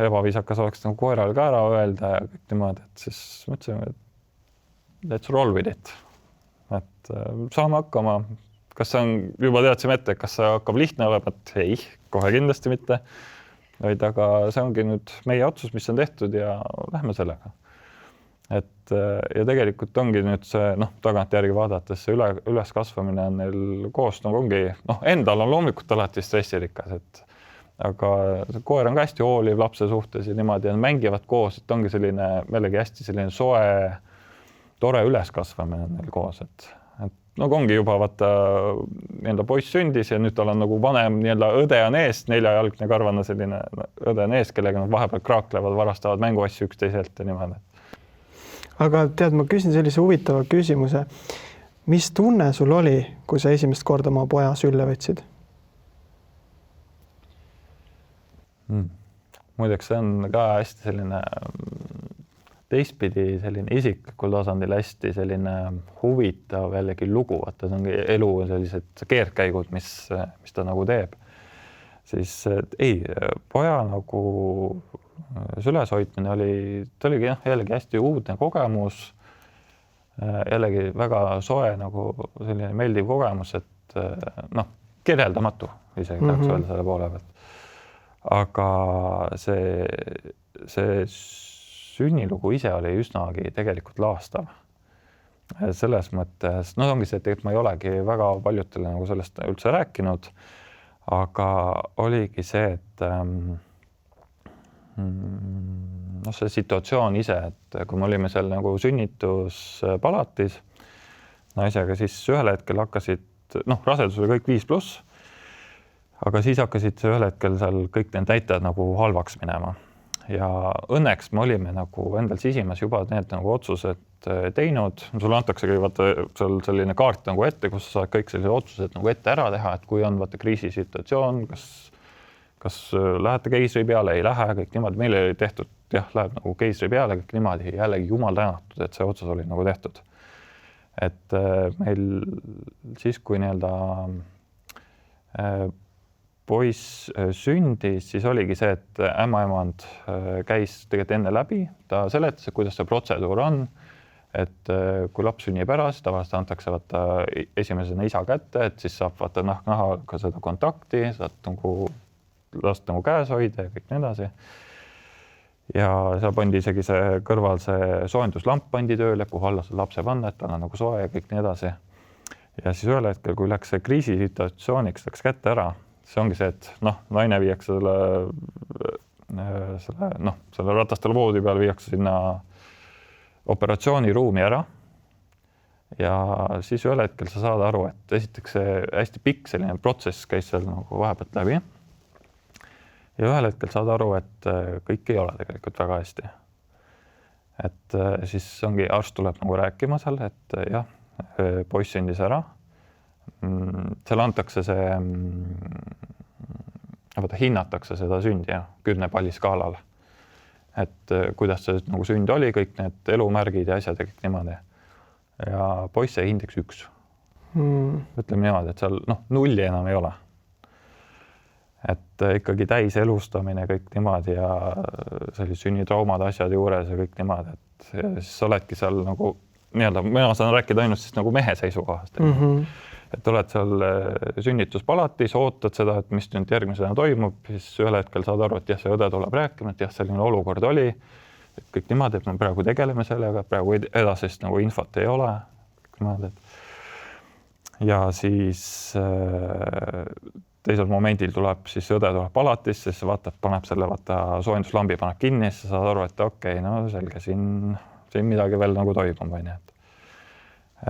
ebaviisakas oleks nagu koerale ka ära öelda ja kõik niimoodi, et siis mõtlesime, et let's roll with it. Et saame hakkama. Kas see on, juba teadsime ette, kas see hakkab lihtne olema, et ei, kohe kindlasti mitte. Aga see ongi nüüd meie otsus, mis on tehtud ja lähme sellega. Ja tegelikult ongi nüüd see, tagantjärgi vaadates see üleskasvamine on neil koos, ongi, endal on loomulikult alati stressirikas, aga see koer on ka hästi hooliv lapse suhtes ja niimoodi ja mängivad koos, et ongi selline jällegi hästi selline soe, tore üleskasvamine on neil koos, ongi juba vaata poiss sündis ja nüüd tal on nagu vanem õde on eest, 4-jalgne karvane selline õde on eest, kellega nad vahepeal kraaklevad, varastavad mänguasju üksteiselt ja niimoodi. Aga tead, ma küsin sellise huvitava küsimuse. Mis tunne sul oli, kui sa esimest korda oma poja sülle võtsid? Muideks see on ka hästi selline teistpidi selline isiklikul tasandil hästi selline huvitav jällegi lugu, vaata see ongi elu sellised keerdkäigud, mis ta nagu teeb. Siis poja nagu süles hoidmine oligi jällegi hästi uudne kogemus, jällegi väga soe nagu selline meeldiv kogemus, et kirjeldamatu isegi tahaks öelda selle poole pealt. Aga see sünnilugu ise oli üsnagi tegelikult laastav. Selles mõttes, ongi see, et ma ei olegi väga paljutele nagu sellest üldse rääkinud, aga oligi see, et noh, see situatsioon ise, et kui me olime seal nagu sünnituspalatis naisega, siis ühel hetkel hakkasid, noh, rasedus oli kõik 5+, aga siis hakkasid ühel hetkel seal kõik need näitajad nagu halvaks minema. Ja õnneks me olime nagu endal sisimas juba need nagu otsused teinud. Sulle antaksegi vaata seal selline kaart nagu ette, kus sa saad kõik sellised otsused nagu ette ära teha, et kui on vaata kriisisituatsioon, kas lähete keisri peale, ei lähe, kõik niimoodi. Meil oli tehtud, jah, läheb nagu keisri peale, kõik niimoodi, jällegi jumal tänatud, et see otsus oli nagu tehtud. Et meil siis, kui nii-öelda poiss sündis, siis oligi see, et ämmaemand käis tegelikult enne läbi, ta seletas, kuidas see protseduur on, et kui laps sünnib ära, siis tavaliselt antakse vaata esimesena isa kätte, et siis saab vaata nahaga seda kontakti, saad nagu last nagu käes hoida ja kõik nii edasi. Ja seal pandi isegi see kõrval see soojenduslamp pandi tööle, kuhu alla see lapse panna, et tal on nagu soe ja kõik nii edasi. Ja siis ühel hetkel, kui läks see kriisisituatsiooniks, läks kätte ära, see ongi see, et noh, naine viiakse selle ratastele voodi peal, viiakse sinna operatsiooniruumi ära. Ja siis ühel hetkel sa saad aru, et esiteks see hästi pikk selline protsess käis seal nagu vahepealt läbi. Ja ühel hetkel saad aru, et kõik ei ole tegelikult väga hästi. Et siis ongi, arst tuleb nagu rääkima seal, et jah, poiss sündis ära. Seal antakse see, hinnatakse seda sündi ja 10 palli skaalal. Et kuidas see nagu sünd oli, kõik need elumärgid ja asjad ja kõik niimoodi. Ja poiss sai hindeks 1. Ütleme niimoodi, et seal 0 enam ei ole. Et ikkagi täis elustamine kõik niimoodi ja sellised sünnitraumad asjad juures ja kõik niimoodi, et siis oledki seal nagu nii-öelda, mina saan rääkida ainult siis nagu mehe seisukohast. Et oled seal sünnituspalatis, ootad seda, et mis nüüd järgmisena toimub, siis ühel hetkel saad aru, et jah, see õde tuleb rääkima, et jah, selline olukord oli, et kõik niimoodi, et me praegu tegeleme sellega, praegu edasist nagu infot ei ole. Ja siis teisel momendil tuleb siis õde tuleb palatisse, siis vaatab, paneb selle soojenduslambi paneb kinni, siis sa saad aru, et okei, no selge, siin midagi veel nagu toimub, või nii.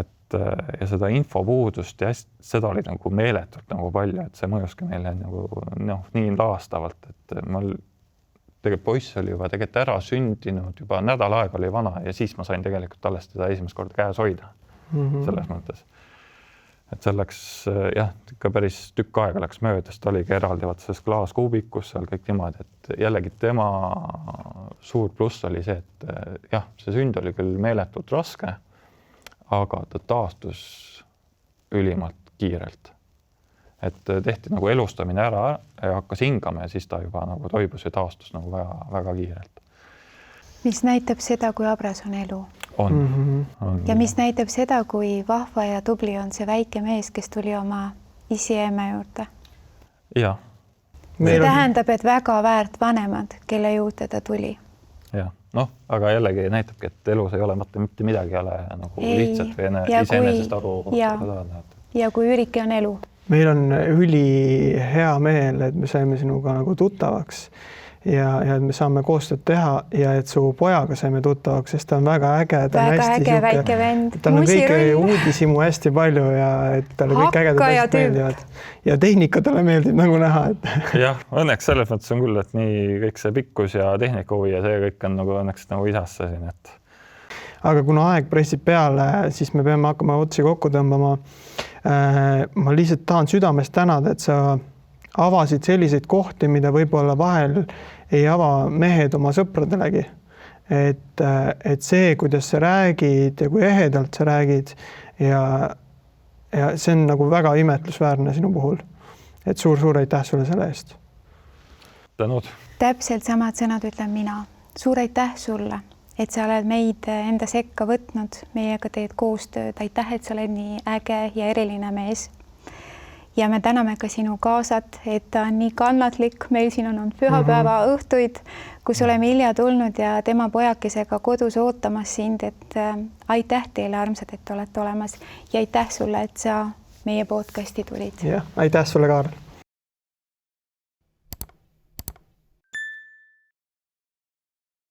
Et ja seda infopuudust ja seda oli nagu meeletult nagu palju, et see mõjuski meile nagu nii laastavalt, et mul tegelikult poiss oli juba tegelikult ära sündinud, juba nädal aega oli vana ja siis ma sain tegelikult alles teda esimest korda käes hoida selles mõttes. Et see läks, jah, ikka päris tükk aega läks mööda, sest oligi eraldi selles klaaskuubikus seal kõik niimoodi, et jällegi tema suur pluss oli see, et jah, see sünd oli küll meeletult raske, aga ta taastus ülimalt kiirelt. Et tehti nagu elustamine ära ja hakkas hingama ja siis ta juba nagu toibus ja taastus nagu väga, väga kiirelt. Mis näitab seda, kui abras on elu? On. Ja mis näitab seda, kui vahva ja tubli on see väike mees, kes tuli oma isi ja emme juurde? Jah. See tähendab, et väga väärt vanemad, kelle juurde ta tuli. Jah, aga jällegi näitabki, et elus ei ole mitte midagi ole nagu lihtsalt või iseenesest aru. Ja kui ürike on elu. Meil on üli hea meel, et me saime sinuga nagu tuttavaks ja et me saame koostööd teha ja et su pojaga saime tuttavaks, sest ta on väga äge. Väga äge väike vend. Tal on kõike uudisimu hästi palju ja et talle kõik ägedad asjad meeldivad. Ja tehnika talle meeldib nagu näha. Jah, õnneks selles mõttes on küll, et nii kõik see pikkus ja tehnikahuvi ja see kõik on nagu õnneks nagu isasse siin. Aga kuna aeg pressib peale, siis me peame hakkama otsi kokku tõmbama. Ma lihtsalt tahan südamest tänada, et sa avasid selliseid kohti, mida võib-olla vahel ei ava mehed oma sõpradelegi. Et see, kuidas sa räägid ja kui ehedalt sa räägid ja see on nagu väga imetlusväärne sinu puhul. Et suur aitäh sulle selle eest. Tänud. Täpselt samad sõnad ütlen mina. Suur aitäh sulle, et sa oled meid enda sekka võtnud, meiega teed koostööd. Aitäh, et sa oled nii äge ja eriline mees. Ja me täname ka sinu kaasat, et ta on nii kannatlik. Meil siin on pühapäeva õhtuid, kus oleme hilja tulnud ja tema pojakesega kodus ootamas sind, et aitäh teile, armsad, et olete olemas ja aitäh sulle, et sa meie podcasti tulid. Ja, aitäh sulle, Kaarel.